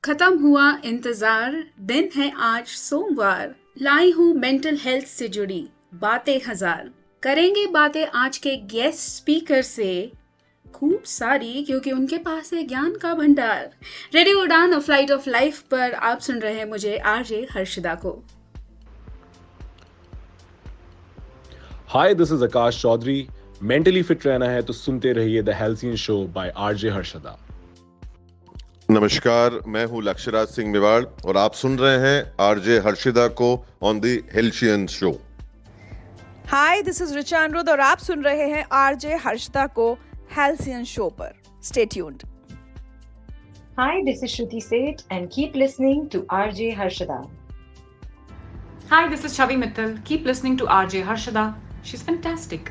खत्म हुआ इंतजार, दिन है आज सोमवार। लाई हूँ मेंटल हेल्थ से जुड़ी बातें हजार। करेंगे बातें आज के गेस्ट स्पीकर से, खूब सारी, क्योंकि उनके पास है ज्ञान का भंडार। Radio Udaan of flight of life पर आप सुन रहे हैं मुझे आरजे हर्षदा को। Hi, this is Akash Chaudhary. Mentally fit रहना है तो सुनते रहिए the halcyon show by RJ Harshada. नमस्कार, मैं हूं लक्ष्यराज सिंह मेवाड़ और आप सुन रहे हैं आरजे हर्षिदा को on the halcyon show. Hi, this is Richa Anuruddh और आप सुन रहे हैं आरजे हर्षिदा को हेल्सियन शो पर। Stay tuned. Hi, this is Shruti Seth and keep listening to RJ Harshada. Hi, this is Chavi Mittal. Keep listening to RJ Harshada. She's fantastic.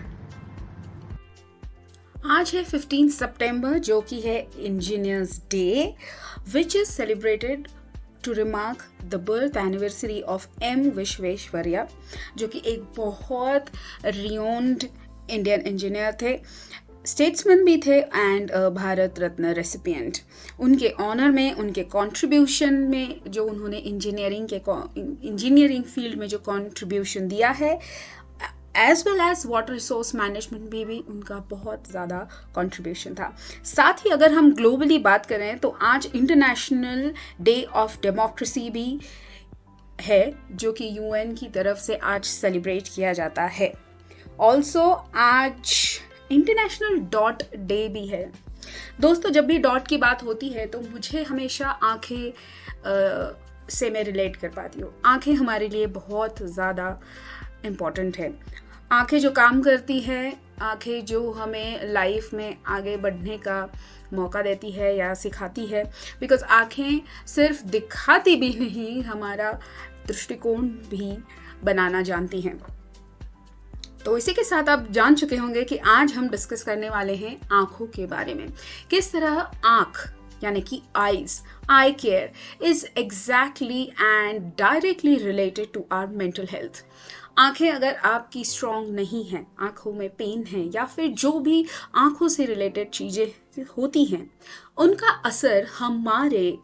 आज है 15 सितंबर जो कि है engineers day, which is celebrated to remark the birth anniversary of M Visvesvaraya, जो कि एक बहुत renowned Indian engineer थे, स्टेट्समैन भी थे एंड भारत रत्न रेसिपिएंट। उनके ऑनर में, उनके कंट्रीब्यूशन में, जो उन्होंने इंजीनियरिंग फील्ड में जो कंट्रीब्यूशन दिया है, as well as water resource management में भी उनका बहुत ज़्यादा कंट्रीब्यूशन था। साथ ही अगर हम ग्लोबली बात करें तो आज इंटरनेशनल डे ऑफ डेमोक्रेसी भी है, जो कि यूएन की तरफ से आज सेलिब्रेट किया जाता है। ऑल्सो आज इंटरनेशनल डॉट डे भी है। दोस्तों, जब भी डॉट की बात होती है तो मुझे हमेशा आंखें से मैं रिलेट कर पाती हूँ। आंखें हमारे लिए बहुत ज़्यादा इम्पॉर्टेंट है। आंखें जो काम करती है, आंखें जो हमें लाइफ में आगे बढ़ने का मौका देती है या सिखाती है, बिकॉज आंखें सिर्फ दिखाती भी नहीं, हमारा दृष्टिकोण भी बनाना जानती हैं। तो इसी के साथ आप जान चुके होंगे कि आज हम डिस्कस करने वाले हैं आंखों के बारे में। किस तरह आंख यानी कि eye care is exactly and directly related to our mental health. आंखें अगर आपकी स्ट्रॉन्ग नहीं हैं, आंखों में पेन है या फिर जो भी आंखों से रिलेटेड चीज़ें होती हैं, उनका असर हमारे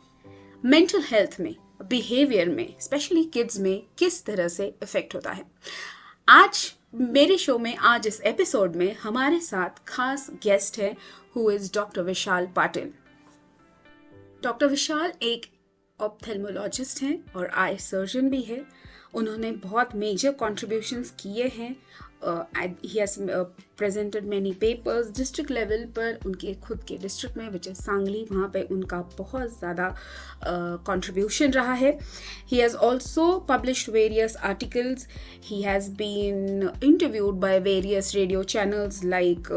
मेंटल हेल्थ में, बिहेवियर में, स्पेशली किड्स में किस तरह से इफेक्ट होता है। आज मेरे शो में, आज इस एपिसोड में हमारे साथ खास गेस्ट है who is doctor Vishal Patil. Doctor Vishal एक ऑप्थेल्मोलॉजिस्ट हैं और आई सर्जन भी है। उन्होंने बहुत मेजर कॉन्ट्रीब्यूशंस किए हैं। He has presented many papers district level पर, उनके खुद के डिस्ट्रिक्ट में विच इज सांगली, वहाँ पे उनका बहुत ज़्यादा कॉन्ट्रीब्यूशन रहा है। He has also published various articles. He has been interviewed by various radio channels like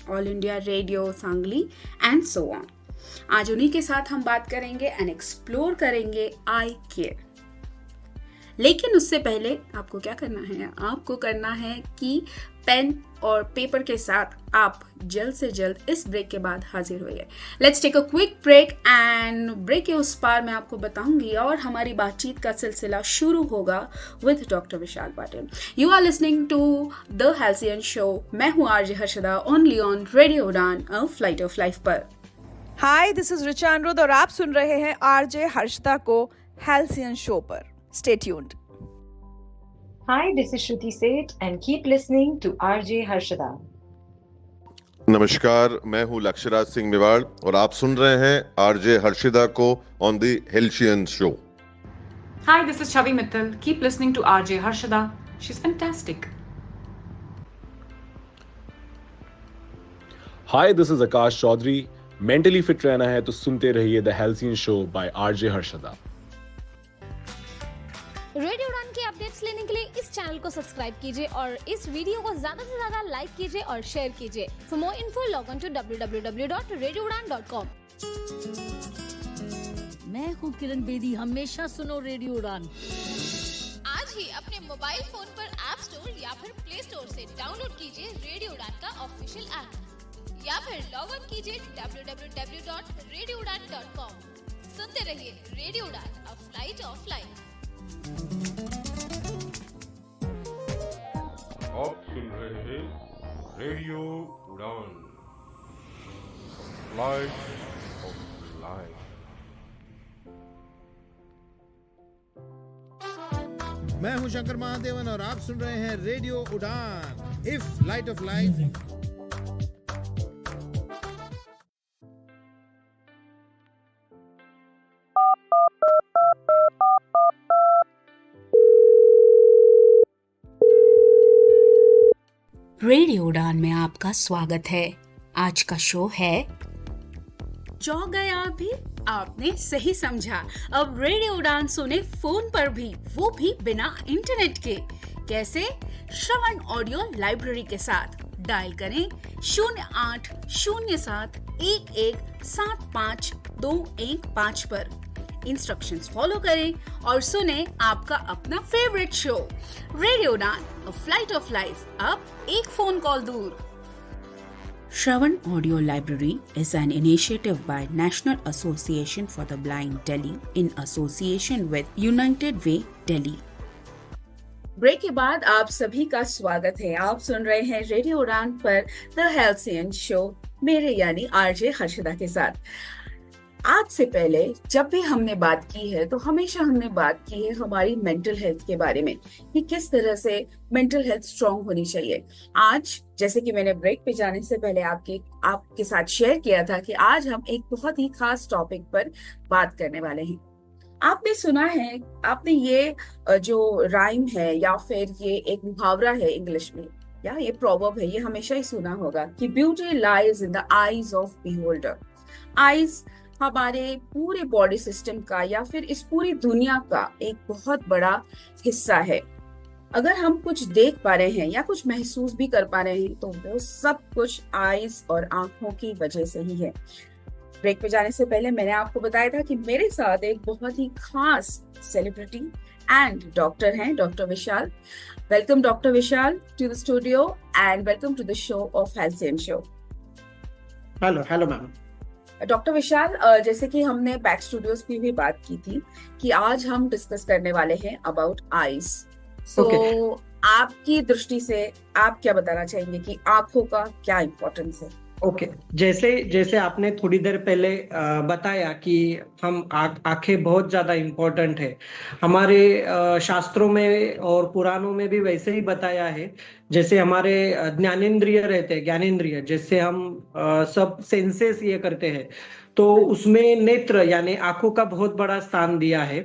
All India Radio Sangli and so on. आज उन्हीं के साथ हम बात करेंगे एंड एक्सप्लोर करेंगे आई केयर। लेकिन उससे पहले आपको क्या करना है? आपको करना है कि पेन और पेपर के साथ आप जल्द से जल्द इस ब्रेक के बाद हाजिर होइए। Let's take a quick break and break के उस पार मैं आपको बताऊंगी और हमारी बातचीत का सिलसिला शुरू होगा with doctor Vishal Patil. You are listening to the halcyon show. मैं हूँ RJ Harshada, only on radio Udaan of flight of life पर। Hi, this is Richa Anuruddh और आप सुन रहे हैं आरजे हर्षिदा को हेल्सियन शो पर। Stay tuned. Hi, this is Shruti Seth and keep listening to RJ Harshada. नमस्कार, मैं हूं लक्ष्यराज सिंह मेवाड़ और आप सुन रहे हैं आरजे हर्षिदा को on the halcyon show. Hi, this is Chavi Mittal. Keep listening to RJ Harshada. She's fantastic. Hi, this is Akash Chaudhary. Mentally fit रहना है तो सुनते रहिए the halcyon show by RJ Harshada. Radio Udaan के अपडेट्स लेने के लिए इस चैनल को सब्सक्राइब कीजिए और इस वीडियो को ज्यादा से ज्यादा लाइक कीजिए और शेयर कीजिए। For more info log on to www.radioudan.com। मैं हूँ किरण बेदी, हमेशा सुनो रेडियो उड़ान। आज ही अपने मोबाइल फोन पर ऐप स्टोर या फिर प्ले स्टोर से डाउनलोड कीजिए रेडियो उड़ान का ऑफिशियल ऐप या फिर लॉग ऑन कीजिए www.radioudan.com। सुनते रहिए रेडियो उड़ान, अ फ्लाइट ऑफ लाइफ। आप सुन रहे हैं रेडियो उड़ान, फ्लाइट eyes. मैं हूं शंकर महादेवन और आप सुन रहे हैं रेडियो उड़ान if light of life. Radio उड़ान में आपका स्वागत है। आज का शो है चौंक गए आप भी? आपने सही समझा। अब रेडियो उड़ान सुने फोन पर भी, वो भी बिना इंटरनेट के। कैसे? श्रवण ऑडियो लाइब्रेरी के साथ। डायल करें 0807117525 पर। इंस्ट्रक्शंस फॉलो करें और सुने आपका अपना फेवरेट शो रेडियो उड़ान, अ फ्लाइट ऑफ लाइफ, अब एक फोन कॉल दूर। Shravan Audio Library is an initiative by National Association for the Blind Delhi in association with United Way Delhi. Break के बाद आप सभी का स्वागत है। आप सुन रहे हैं रेडियो उड़ान पर द हेल्सियन शो, मेरे यानी आरजे हर्षदा के साथ। आज से पहले जब भी हमने बात की है तो हमेशा हमने बात की है हमारी मेंटल हेल्थ के बारे में, कि किस तरह से मेंटल हेल्थ स्ट्रांग होनी चाहिए। आज जैसे कि मैंने ब्रेक पे जाने से पहले आपके साथ शेयर किया था कि आज हम एक बहुत ही खास टॉपिक पर बात करने वाले हैं। आपने सुना है, आपने ये जो राइम है या फिर ये एक मुहावरा है इंग्लिश में, या ये प्रोवर्ब है, ये हमेशा ही सुना होगा कि beauty lies in the eyes of beholder. Eyes हमारे पूरे बॉडी सिस्टम का या फिर इस पूरी दुनिया का एक बहुत बड़ा हिस्सा है। अगर हम कुछ देख पा रहे हैं या कुछ महसूस भी कर पा रहे हैं तो वो सब कुछ आईज और आंखों की वजह से ही है। ब्रेक पे जाने से पहले मैंने आपको बताया था कि मेरे साथ एक बहुत ही खास सेलिब्रिटी एंड डॉक्टर हैं, doctor Vishal. Welcome doctor Vishal to the studio and welcome to the show of halcyon show. Hello ma'am. Doctor Vishal, जैसे कि हमने बैक स्टूडियोज पे भी बात की थी कि आज हम डिस्कस करने वाले हैं अबाउट आईज। सो आपकी दृष्टि से आप क्या बताना चाहेंगे कि आंखों का क्या इम्पोर्टेंस है? ओके, जैसे आपने थोड़ी देर पहले बताया कि हम आंखें बहुत ज्यादा इम्पोर्टेंट है। हमारे शास्त्रों में और पुराणों में भी वैसे ही बताया है। जैसे हमारे ज्ञानेंद्रिय रहते हैं, ज्ञानेंद्रिय, जैसे हम सब सेंसेस ये करते हैं, तो उसमें नेत्र यानी आंखों का बहुत बड़ा स्थान दिया है।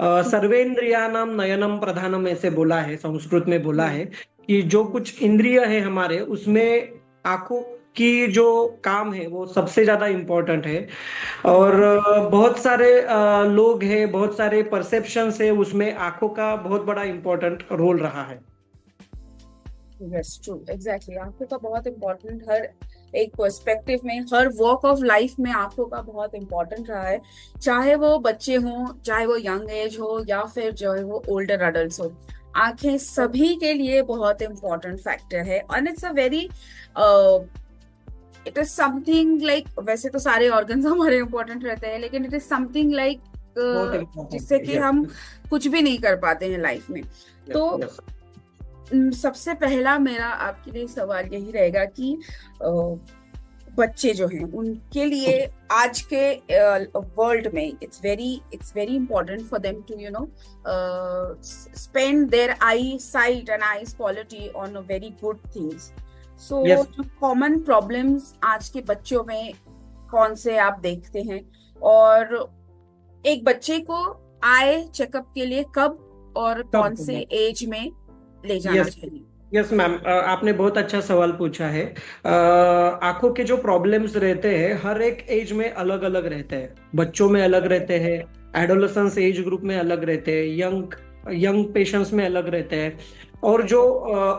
सर्वेंद्रियानाम नयनम प्रधानम ऐसे बोला है, संस्कृत में बोला है कि जो कुछ इंद्रिय है हमारे, उसमें आंखों की जो काम है वो सबसे ज्यादा इम्पोर्टेंट है। और बहुत सारे लोग हैं, बहुत सारे परसेप्शंस है, उसमें आंखों का बहुत बड़ा इम्पोर्टेंट रोल रहा है। Yes, true, exactly. आंखों का बहुत इम्पोर्टेंट हर एक पर्सपेक्टिव में, हर वॉक ऑफ लाइफ में आंखों का बहुत इम्पोर्टेंट रहा है। चाहे वो बच्चे हों, चाहे वो यंग एज हो या फिर जो है वो ओल्डर अडल्ट हो, आंखें सभी के लिए बहुत इम्पोर्टेंट फैक्टर है। And it's a very it is something like, वैसे तो सारे ऑर्गन्स हमारे इम्पोर्टेंट रहते हैं, लेकिन इट इज समथिंग लाइक जिससे कि हम कुछ भी नहीं कर पाते हैं लाइफ में। तो सबसे पहला मेरा आपके लिए सवाल यही रहेगा कि बच्चे जो हैं उनके लिए आज के वर्ल्ड में it's very important for them to you know spend their eye sight and eyes quality on a very good things. So जो कॉमन प्रॉब्लम्स आज के बच्चों में कौन से आप देखते हैं, और एक बच्चे को आई चेकअप के लिए कब और कौन से एज में ले जाना चाहिए? यस मैम, आपने बहुत अच्छा सवाल पूछा है। आंखों के जो प्रॉब्लम्स रहते हैं हर एक एज में अलग अलग रहते हैं। बच्चों में अलग रहते हैं, एडोलेसेंस एज ग्रुप में अलग रहते हैं, यंग पेशेंट्स में अलग रहते हैं, और जो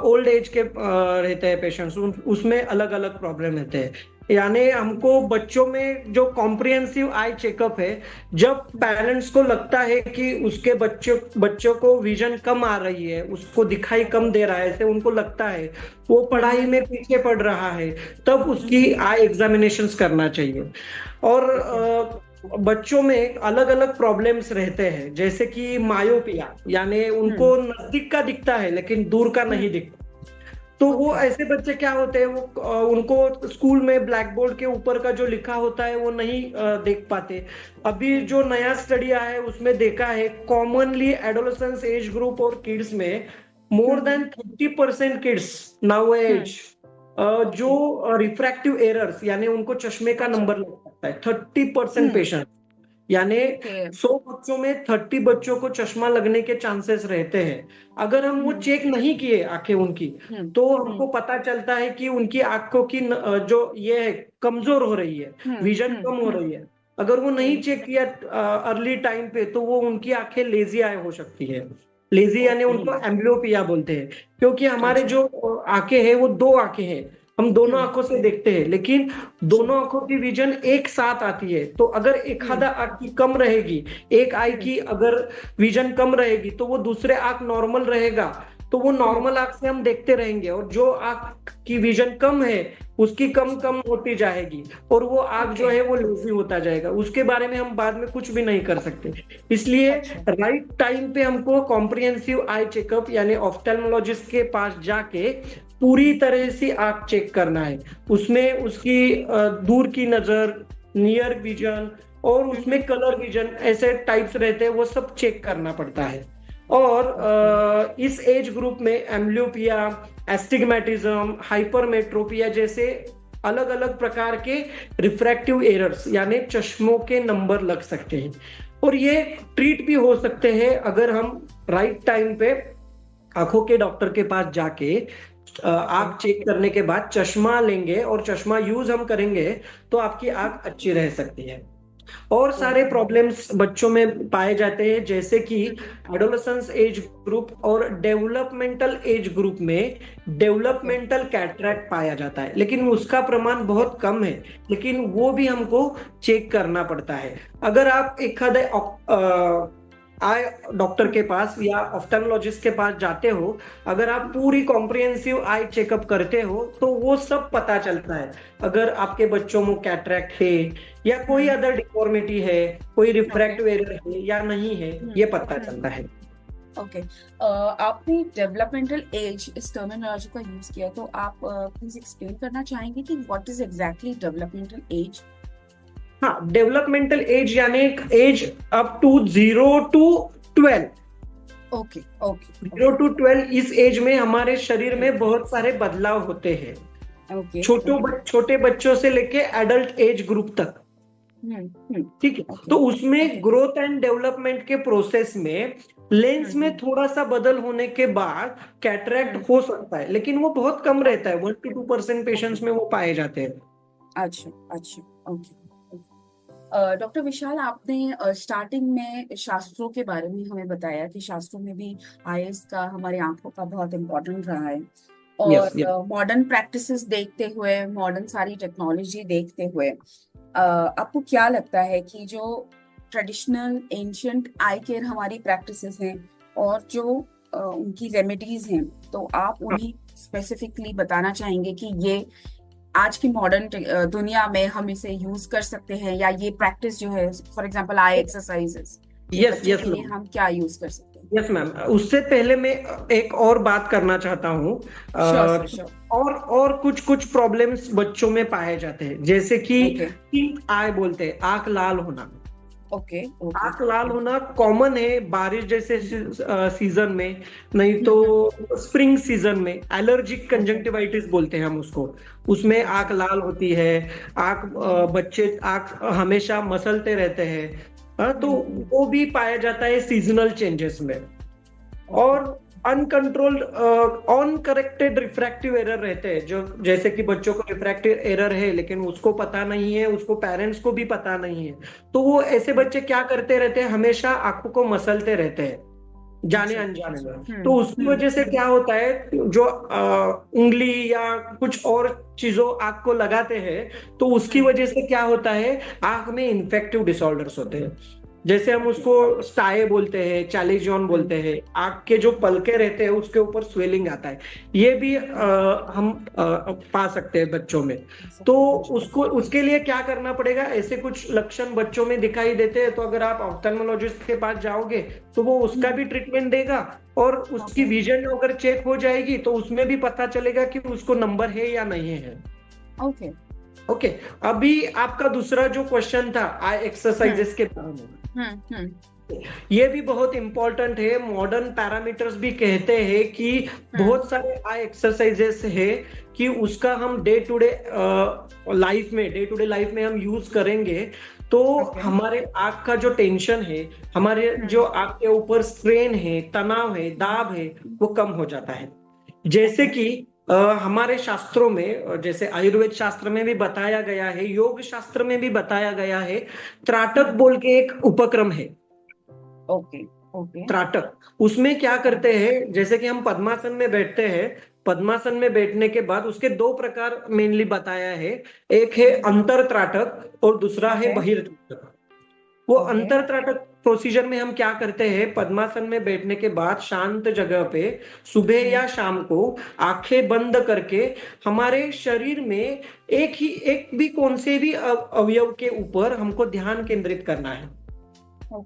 ओल्ड एज के रहते हैं पेशेंट्स, उसमें अलग अलग प्रॉब्लम रहते हैं। यानी हमको बच्चों में जो कॉम्प्रिहेंसिव आई चेकअप है, जब पेरेंट्स को लगता है कि उसके बच्चों को विजन कम आ रही है, उसको दिखाई कम दे रहा है, ऐसे उनको लगता है वो पढ़ाई में पीछे पड़ रहा है, तब उसकी आई एग्जामिनेशंस करना चाहिए। और बच्चों में अलग अलग प्रॉब्लम्स रहते हैं, जैसे कि मायोपिया, यानी उनको नजदीक का दिखता है लेकिन दूर का नहीं दिखता। तो वो ऐसे बच्चे क्या होते हैं, वो उनको स्कूल में ब्लैक बोर्ड के ऊपर का जो लिखा होता है वो नहीं देख पाते। अभी जो नया स्टडी आया है उसमें देखा है कॉमनली एडोलेसेंस एज ग्रुप और किड्स में more than 30% kids now age जो रिफ्रैक्टिव एरर्स यानी उनको चश्मे का नंबर लग सकता है। 30% पेशेंट यानी 100 बच्चों में 30 बच्चों को चश्मा लगने के चांसेस रहते हैं। अगर हम वो चेक नहीं किए आंखें उनकी, तो हमको पता चलता है कि उनकी आंखों की जो ये है कमजोर हो रही है, विजन कम हो रही है। अगर वो नहीं चेक किया अर्ली टाइम पे, तो वो उनकी आंखें लेजी आई हो सकती है। लेजी यानी उनको एम्ब्लियोपिया बोलते हैं, क्योंकि हमारे जो आंखें हैं वो 2 आंखें हैं, हम दोनों आंखों से देखते हैं, लेकिन दोनों आंखों की विजन एक साथ आती है। तो अगर एक आधा आंख की कम रहेगी, एक आई की अगर विजन कम रहेगी, तो वो दूसरे आंख नॉर्मल रहेगा, तो वो नॉर्मल आंख से हम देखते रहेंगे, और जो आंख की विजन कम है उसकी कम होती जाएगी, और वो आंख जो है वो लेजी होता जाएगा। उसके बारे में हम बाद में कुछ भी नहीं कर सकते। इसलिए राइट टाइम पे हमको कॉम्प्रिहेंसिव आई चेकअप यानी ऑफ्थेल्मोलॉजिस्ट के पास जाके पूरी तरह से आंख चेक करना है। उसमें उसकी दूर की नजर, नियर विजन और उसमें कलर विजन ऐसे टाइप्स रहते हैं, वो सब चेक करना पड़ता है। और इस एज ग्रुप में एम्ब्लियोपिया, एस्टिग्मेटिज्म, हाइपरमेट्रोपिया जैसे अलग अलग प्रकार के रिफ्रैक्टिव एरर्स यानी चश्मों के नंबर लग सकते हैं, और ये ट्रीट भी हो सकते हैं अगर हम राइट टाइम पे आंखों के डॉक्टर के पास जाके आंख चेक करने के बाद चश्मा लेंगे और चश्मा यूज हम करेंगे, तो आपकी आंख अच्छी रह सकती है। और सारे प्रॉब्लम्स बच्चों में पाए जाते हैं, जैसे कि एडोलेसेंस एज ग्रुप और डेवलपमेंटल एज ग्रुप में डेवलपमेंटल कैटरैक्ट पाया जाता है, लेकिन उसका प्रमाण बहुत कम है, लेकिन वो भी हमको चेक करना पड़ता है। अगर आप एक आई डॉक्टर के पास या ऑफ्थेल्मोलॉजिस्ट के पास जाते हो, अगर आप पूरी कॉम्प्रिहेंसिव आई चेकअप करते हो, तो वो सब पता चलता है। अगर आपके बच्चों में कैटरैक्ट है या कोई अदर डिफॉर्मिटी है, कोई रिफ्रैक्टिव एरर है या नहीं है, ये पता चलता है। ओके, आपने डेवलपमेंटल एज इस टर्मिनोलॉजी का यूज किया, तो आप प्लीज एक्सप्लेन करना चाहेंगे कि what is exactly developmental age? हाँ, डेवलपमेंटल एज यानी age up to 0 to 12। Okay 0 to 12 इस एज में हमारे शरीर में बहुत सारे बदलाव होते हैं, छोटे बच्चों से लेके एडल्ट एज ग्रुप तक। ठीक है, तो उसमें ग्रोथ एंड डेवलपमेंट के प्रोसेस में लेंस में थोड़ा सा बदल होने के बाद कैटरैक्ट हो सकता है, लेकिन वो बहुत कम रहता है, 1 to 2% पेशेंट्स में वो पाए जाते हैं। अच्छा, ओके। डॉक्टर विशाल, आपने स्टार्टिंग में शास्त्रों के बारे में हमें बताया कि शास्त्रों में भी आईज का हमारे आंखों का बहुत इम्पोर्टेंट रहा है, और मॉडर्न प्रैक्टिसेस देखते हुए, मॉडर्न सारी टेक्नोलॉजी देखते हुए, आपको क्या लगता है कि जो ट्रेडिशनल एंशिएंट आई केयर हमारी प्रैक्टिसेस हैं और जो उनकी रेमेडीज हैं, तो आप उन्हें स्पेसिफिकली बताना चाहेंगे कि ये आज की मॉडर्न दुनिया में हम इसे यूज कर सकते हैं, या ये प्रैक्टिस जो है, for example I exercises, yes हम क्या यूज कर सकते हैं? यस मैम, उससे पहले मैं एक और बात करना चाहता हूँ। और कुछ प्रॉब्लम्स बच्चों में पाए जाते हैं, जैसे कि पिंक आई बोलते हैं, आंख लाल होना। आंख लाल होना कॉमन है बारिश जैसे सीजन में, नहीं तो स्प्रिंग सीजन में। एलर्जिक कंजंक्टिवाइटिस बोलते हैं हम उसको, उसमें आंख लाल होती है, बच्चे आंख हमेशा मसलते रहते हैं, तो वो भी पाया जाता है सीजनल चेंजेस में। और अनकंट्रोल्ड अनकरेक्टेड रिफ्रैक्टिव एरर रहते हैं, जो जैसे कि बच्चों को रिफ्रैक्टिव एरर है लेकिन उसको पता नहीं है, उसको पेरेंट्स को भी पता नहीं है, तो वो ऐसे बच्चे क्या करते रहते हैं, हमेशा आंखों को मसलते रहते हैं जाने अनजाने में। तो उसकी वजह से क्या होता है, जो उंगली या कुछ और चीजों आंख को लगाते हैं, तो उसकी वजह से क्या होता है, आंख में इन्फेक्टिव डिसऑर्डर्स होते हैं। जैसे हम उसको स्टाए बोलते हैं, चैलेजॉन बोलते हैं, आंख के जो पलके रहते हैं उसके ऊपर स्वेलिंग आता है, ये भी हम पा सकते हैं बच्चों में। तो उसके लिए क्या करना पड़ेगा, ऐसे कुछ लक्षण बच्चों में दिखाई देते हैं तो अगर आप ऑप्थेल्मोलॉजिस्ट के पास जाओगे तो वो उसका भी ट्रीटमेंट देगा, और उसकी विजन अगर चेक हो जाएगी तो उसमें भी पता चलेगा कि उसको नंबर है या नहीं है। ओके, अभी आपका दूसरा जो क्वेश्चन था आई एक्सरसाइजेस के बारे में, ये भी बहुत इंपॉर्टेंट है। मॉडर्न पैरामीटर्स भी कहते हैं कि बहुत सारे आई एक्सरसाइजेस है कि उसका हम डे टू डे लाइफ में हम यूज करेंगे तो हमारे आंख का जो टेंशन है, हमारे जो आंख के ऊपर स्ट्रेन है, तनाव है, दाब है, वो कम हो जाता है। जैसे कि हमारे शास्त्रों में, जैसे आयुर्वेद शास्त्र में भी बताया गया है, योग शास्त्र में भी बताया गया है, त्राटक बोल के एक उपक्रम है। त्राटक, उसमें क्या करते हैं, जैसे कि हम पद्मासन में बैठते हैं, पद्मासन में बैठने के बाद उसके दो प्रकार मेनली बताया है, एक है अंतर त्राटक और दूसरा है बहिर्त्राटक। वो अंतर त्राटक प्रोसीजर में हम क्या करते हैं, पद्मासन में बैठने के बाद शांत जगह पे सुबह या शाम को आंखें बंद करके हमारे शरीर में एक भी कौन से भी अवयव के ऊपर हमको ध्यान केंद्रित करना है।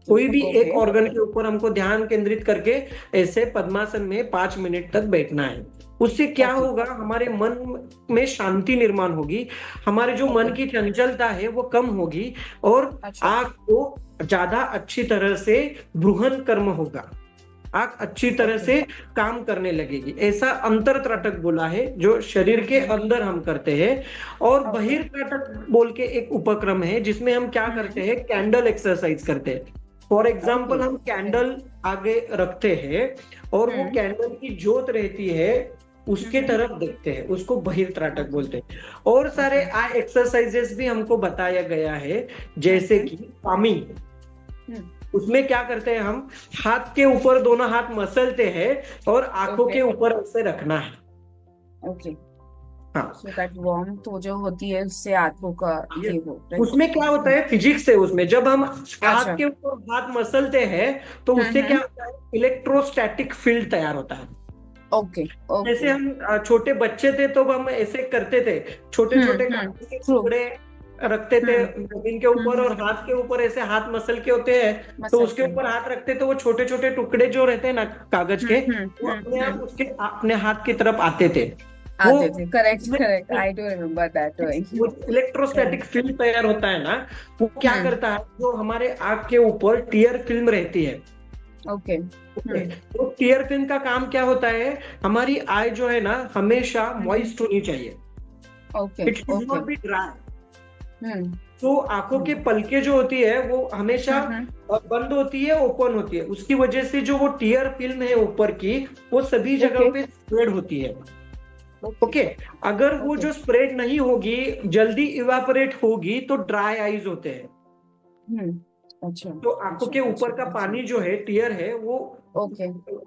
कोई भी एक ऑर्गन के ऊपर हमको ध्यान केंद्रित करके ऐसे पद्मासन में 5 मिनट तक बैठना है। उससे क्या होगा, हमारे मन में शांति निर्माण होगी, हमारे जो मन की चंचलता है वो कम होगी, और आंख को ज्यादा अच्छी तरह से ब्रूहन कर्म होगा, आंख अच्छी तरह से काम करने लगेगी। ऐसा अंतर त्राटक बोला है जो शरीर के अंदर हम करते हैं। और बहिर्त्राटक बोल के एक उपक्रम है जिसमें हम क्या करते हैं, कैंडल एक्सरसाइज करते हैं। फॉर एग्जाम्पल हम कैंडल आगे रखते हैं और वो कैंडल की ज्योत रहती है उसके तरफ देखते हैं, उसको बहिर्त्राटक बोलते हैं। और सारे आई एक्सरसाइजेस भी हमको बताया गया है, जैसे कि पामिंग, उसमें क्या करते हैं, हम हाथ के ऊपर दोनों हाथ मसलते हैं और आंखों के ऊपर ऐसे रखना है। हाँ, so that warmth तो जो होती है उससे आंखों का ये हो, उसमें क्या होता है, फिजिक्स है उसमें, जब हम हाथ के ऊपर हाथ मसलते हैं तो उससे क्या होता है, इलेक्ट्रोस्टैटिक फील्ड तैयार होता है। जैसे हम छोटे बच्चे थे तो हम ऐसे करते थे, छोटे छोटे टुकड़े रखते थे जमीन के ऊपर और हाथ के ऊपर ऐसे हाथ मसल के होते हैं तो उसके ऊपर हाथ रखते तो वो छोटे छोटे टुकड़े जो रहते हैं ना कागज के, वो अपने आप उसके अपने हाथ की तरफ आते थे। Correct, I do remember that. वो इलेक्ट्रोस्टैटिक फील्ड तैयार होता है ना, वो क्या करता है, जो हमारे आंख के ऊपर टीयर फिल्म रहती है, तो टीयर फिल्म का काम क्या होता है, हमारी आई जो है ना हमेशा मॉइस्ट होनी चाहिए, it should not be dry. तो आंखों के पलके जो होती है वो हमेशा बंद होती है, ओपन होती है, उसकी वजह से जो वो टीयर फिल्म है ऊपर की वो सभी जगह पे स्प्रेड होती है। अगर वो जो स्प्रेड नहीं होगी, जल्दी इवापोरेट होगी तो ड्राई आईज होते हैं। तो आंखों के ऊपर का पानी जो है, टीयर है, वो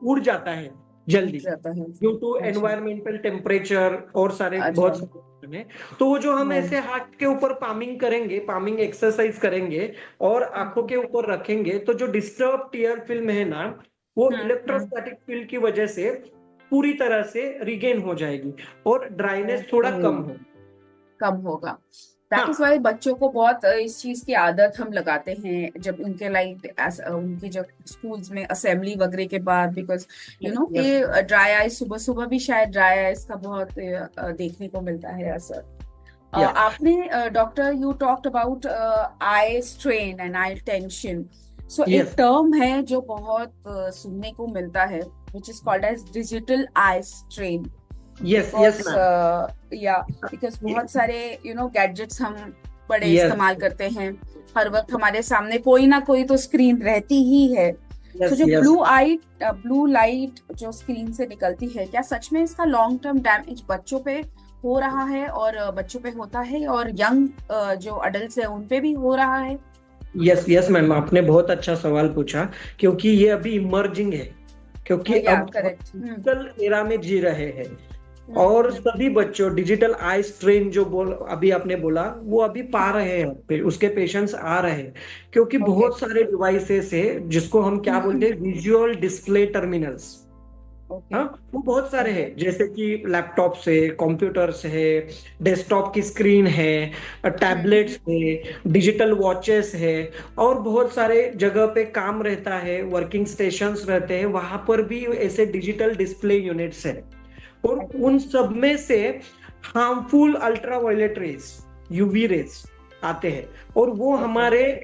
उड़ जाता है जल्दी ड्यू टू एनवायरमेंटल टेम्परेचर और सारे बहुत में। तो वो जो हम ऐसे हाथ के ऊपर पामिंग करेंगे, पामिंग एक्सरसाइज करेंगे और आंखों के ऊपर रखेंगे तो जो डिस्टर्ब टीयर फिल्म है ना, वो इलेक्ट्रोस्टैटिक फील्ड की वजह से पूरी तरह से रिगेन हो जाएगी और ड्राइनेस थोड़ा कम होगा। दैट इज वाई बच्चों को बहुत इस चीज की आदत हम लगाते हैं जब उनके उनकी जब स्कूल्स में असेंबली वगैरह के बाद, बिकॉज यू नो कि ड्राई आइज, सुबह सुबह भी शायद ड्राई आइज का बहुत देखने को मिलता है असर। आपने doctor, you talked about eye strain and eye tension, so एक टर्म है जो बहुत सुनने को मिलता है which is called as digital eye strain. Yes, because बहुत सारे गैजेट्स हम बड़े इस्तेमाल करते हैं, हर वक्त हमारे सामने कोई ना कोई तो स्क्रीन रहती ही है। तो जो ब्लू लाइट जो स्क्रीन से निकलती है, क्या सच में इसका लॉन्ग टर्म डैमेज बच्चों पे हो रहा है, और बच्चों पे होता है और यंग जो अडल्ट है उन पे भी हो रहा है? यस मैम, आपने बहुत अच्छा सवाल पूछा, क्योंकि ये अभी इमर्जिंग है, क्योंकि अब डिजिटल एरा में जी रहे हैं। और सभी बच्चों डिजिटल आई स्ट्रेन जो अभी आपने बोला वो अभी पा रहे हैं, उसके पेशेंट्स आ रहे हैं, क्योंकि बहुत सारे डिवाइसेस है जिसको हम क्या बोलते हैं विजुअल डिस्प्ले टर्मिनल्स। हाँ, वो बहुत सारे हैं, जैसे कि लैपटॉप से, कंप्यूटर्स है, डेस्कटॉप की स्क्रीन है, टैबलेट्स है, डिजिटल वॉचेस है, और बहुत सारे जगह पे काम रहता है, वर्किंग स्टेशंस रहते हैं, वहां पर भी ऐसे डिजिटल डिस्प्ले यूनिट्स है। और उन सब में से harmful ultraviolet rays, UV rays आते हैं, और वो हमारे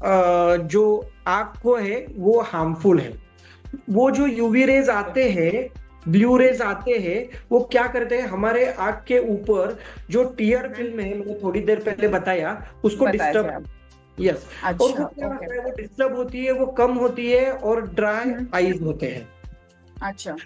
जो आंख को है वो हार्मफुल है। वो जो यूवी रेज आते हैं, ब्लू रेज आते हैं, वो क्या करते हैं हमारे आंख के ऊपर जो टीयर फिल्म है, मैंने थोड़ी देर पहले बताया, उसको डिस्टर्ब, यस, और वो क्या होता है, वो डिस्टर्ब होती है, वो कम होती है और ड्राई आईज होते हैं। अच्छा।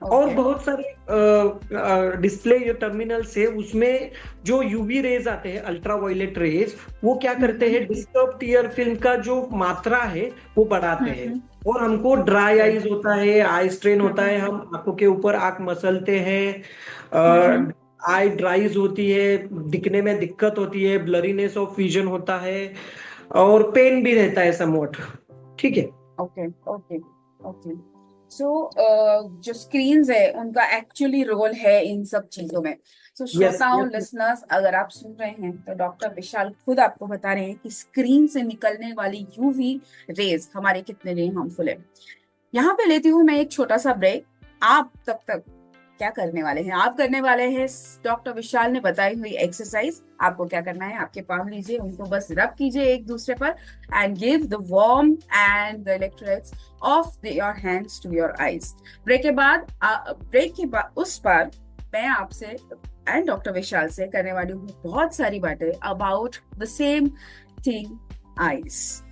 और बहुत सारे डिस्प्ले जो टर्मिनल्स है उसमें जो यूवी रेज आते हैं, अल्ट्रावायलेट रेज, वो क्या करते हैं डिस्टर्ब टीयर फिल्म का जो मात्रा है वो बढ़ाते हैं, और हमको ड्राई आईज होता है, आई स्ट्रेन होता है, हम आंखों के ऊपर आंख मसलते हैं, आई ड्राइज होती है, दिखने में दिक्कत होती है, ब्लरीनेस ऑफ विजन होता है, और पेन भी रहता है समवट। ठीक है। Okay okay okay. सो जो स्क्रीन्स है उनका एक्चुअली रोल है इन सब चीजों में। सो श्रोताओं, लिसनर्स, अगर आप सुन रहे हैं तो डॉक्टर विशाल खुद आपको बता रहे हैं कि स्क्रीन से निकलने वाली यूवी रेज हमारे कितने लिए हार्मफुल है। यहाँ पे लेती हूँ मैं एक छोटा सा ब्रेक। आप तब तक क्या करने वाले हैं? आप करने वाले हैं डॉक्टर विशाल ने बताई हुई एक्सरसाइज। आपको क्या करना है, आपके पाम लीजिए, उनको बस रब कीजिए एक दूसरे पर and give the warm and the electrolytes of your hands to your eyes. Break के बाद उस पर मैं आपसे एंड डॉक्टर विशाल से करने वाली हूँ बहुत सारी बातें about the same thing, eyes.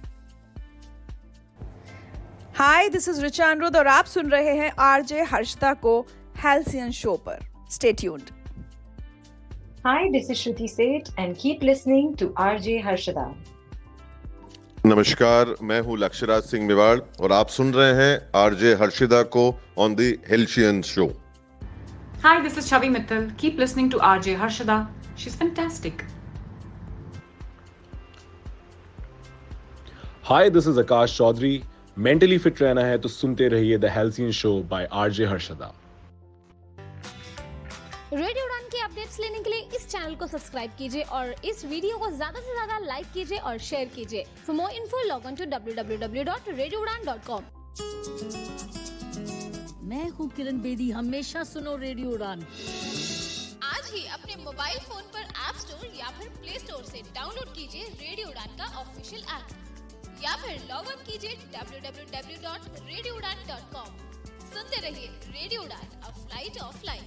Hi, this is Richa Aniruddh और आप सुन रहे हैं आरजे हर्षदा को हेल्सियन शो पर। Stay tuned. Hi, this is Shruti Seth and keep listening to RJ Harshada. नमस्कार, मैं हूँ लक्ष्यराज सिंह मेवाड़ और आप सुन रहे हैं आरजे हर्षिदा को on the halcyon show. Hi, this is Chavi Mittal. Keep listening to RJ Harshada. She's fantastic. Hi, this is Akash Chaudhary. Mentally fit रहना है तो सुनते रहिए the halcyon show by RJ Harshada. Radio उड़ान की अपडेट्स लेने के लिए इस चैनल को सब्सक्राइब कीजिए और इस वीडियो को ज्यादा से ज्यादा लाइक कीजिए और शेयर कीजिए। For more info log on to www.radioudan.com। मैं हूँ किरण बेदी, हमेशा सुनो रेडियो उड़ान। आज ही अपने मोबाइल फोन पर ऐप स्टोर या फिर प्ले स्टोर से डाउनलोड कीजिए रेडियो उड़ान का ऑफिशियल ऐप, या फिर लॉग ऑन कीजिए www.radioudan.com। सुनते रहिए रेडियो उड़ान, अ फ्लाइट ऑफ लाइफ।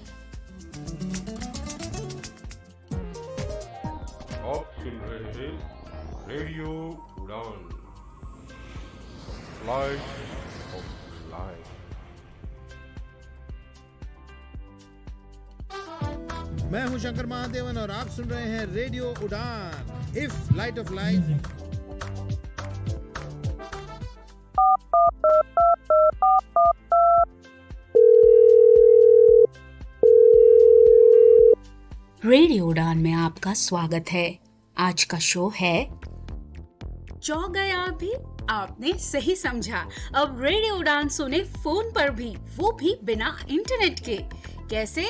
आप सुन रहे हैं रेडियो उड़ान, फ्लाइट ऑफ लाइफ। मैं हूं शंकर महादेवन और आप सुन रहे हैं रेडियो उड़ान, if light of life. Radio उड़ान में आपका स्वागत है। आज का शो है चौंक गए आप भी? आपने सही समझा। अब रेडियो उड़ान सुने फोन पर भी, वो भी बिना इंटरनेट के। कैसे?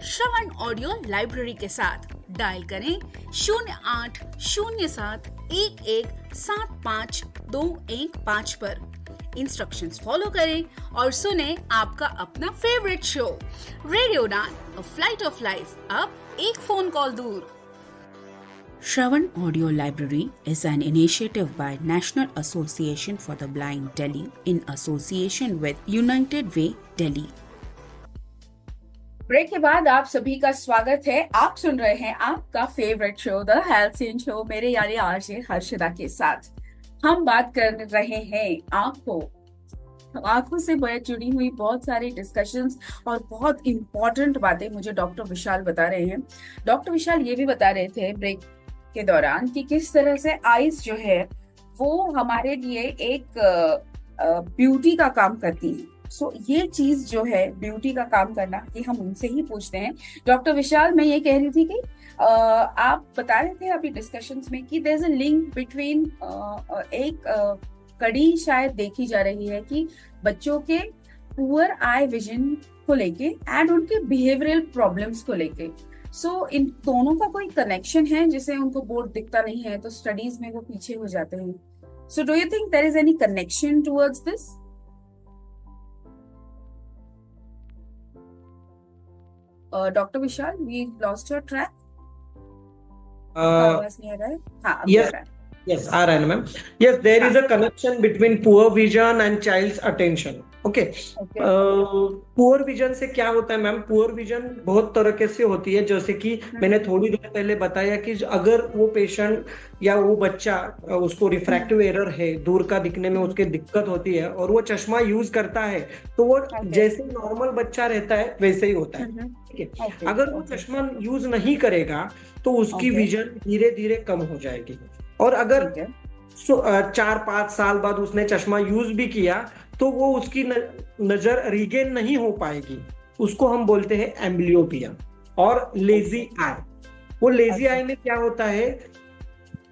श्रवण ऑडियो लाइब्रेरी के साथ। डायल करें 0807117525 पर। इंस्ट्रक्शंस फॉलो करें और सुने आपका अपना फेवरेट शो रेडियो उड़ान, अ फ्लाइट ऑफ लाइफ, अब एक फोन कॉल दूर। Shravan Audio Library is an initiative by National Association for the Blind Delhi in association with United Way Delhi. Break के बाद आप सभी का स्वागत है। आप सुन रहे हैं आपका favourite show the halcyon show, मेरे यानी आरजे हर्षदा के साथ। हम बात कर रहे हैं आंखों से जुड़ी हुई बहुत सारी डिस्कशंस और बहुत इंपॉर्टेंट बातें मुझे डॉक्टर विशाल बता रहे हैं। डॉक्टर विशाल ये भी बता रहे थे ब्रेक के दौरान कि किस तरह से आईज जो है वो हमारे लिए एक ब्यूटी का काम करती है। सो ये चीज जो है ब्यूटी का काम करना, ये हम उनसे ही पूछते हैं। डॉक्टर विशाल, मैं ये कह रही थी कि आप बता रहे थे अभी डिस्कशंस में कि there is a link between, एक कड़ी शायद देखी जा रही है कि बच्चों के पुअर आई विजन को लेके एंड उनके बिहेवियरल प्रॉब्लम्स को लेके। सो इन दोनों का कोई कनेक्शन है, जिसे उनको बोर्ड दिखता नहीं है तो स्टडीज में वो पीछे हो जाते हैं। So do you think there is any connection towards this? Doctor Vishal, we lost your track. आवाज नहीं आ रहा है? हाँ, अभी आ रहा है। Yes, आ रहा है ना ma'am. Yes, there is a connection between poor vision and child's attention. Okay. Poor vision से क्या होता है मैम? पुअर विजन बहुत तरीके से होती है, जैसे कि मैंने थोड़ी देर पहले बताया कि अगर वो पेशेंट या वो बच्चा, उसको रिफ्रैक्टिव एरर है, दूर का दिखने में उसके दिक्कत होती है और वो चश्मा यूज करता है, तो वो जैसे नॉर्मल बच्चा रहता है वैसे ही होता है। ठीक है। अगर वो चश्मा यूज नहीं करेगा तो उसकी विजन धीरे धीरे कम हो जाएगी। और अगर 4-5 साल बाद उसने चश्मा यूज भी किया तो वो उसकी नजर रिगेन नहीं हो पाएगी। उसको हम बोलते हैं एम्ब्लियोपिया और लेजी आई। वो लेजी आई में क्या होता है,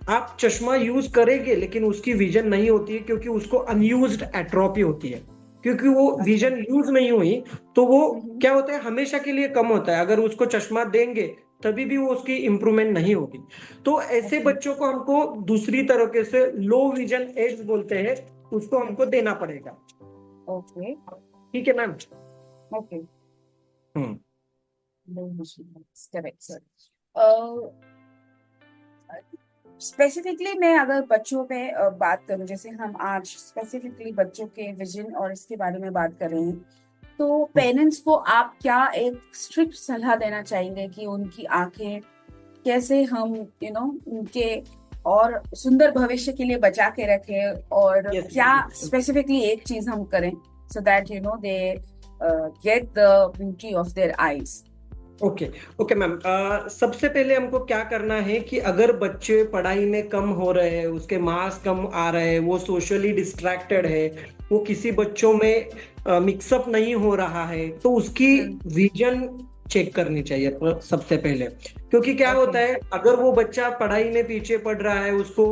आप चश्मा यूज करेंगे लेकिन उसकी विजन नहीं होती है, क्योंकि उसको अनयूज्ड एट्रोपी होती है। क्योंकि वो विजन यूज नहीं हुई तो वो क्या होता है, हमेशा के लिए कम होता है। अगर उसको चश्मा देंगे तभी भी वो उसकी इंप्रूवमेंट नहीं होगी। तो ऐसे बच्चों को हमको दूसरी तरीके से लो विजन एड्स बोलते हैं, उसको हमको देना पड़ेगा। ओके, ठीक है ma'am. Okay, correct sir. Specifically मैं अगर बच्चों पे बात करूं, जैसे हम आज स्पेसिफिकली बच्चों के विजन और इसके बारे में बात कर रहे हैं, तो पेरेंट्स को आप क्या एक स्ट्रिक्ट सलाह देना चाहेंगे कि उनकी आंखें कैसे हम उनके और सुंदर भविष्य के लिए बचा के रखें, और क्या स्पेसिफिकली एक चीज हम करें so that they get the beauty of their eyes? Okay ma'am. सबसे पहले हमको क्या करना है कि अगर बच्चे पढ़ाई में कम हो रहे हैं, उसके मार्क्स कम आ रहे हैं, वो सोशली डिस्ट्रैक्टेड है, वो किसी बच्चों में मिक्सअप नहीं हो रहा है, तो उसकी विजन चेक करनी चाहिए सबसे पहले। क्योंकि क्या होता है, अगर वो बच्चा पढ़ाई में पीछे पड़ रहा है, उसको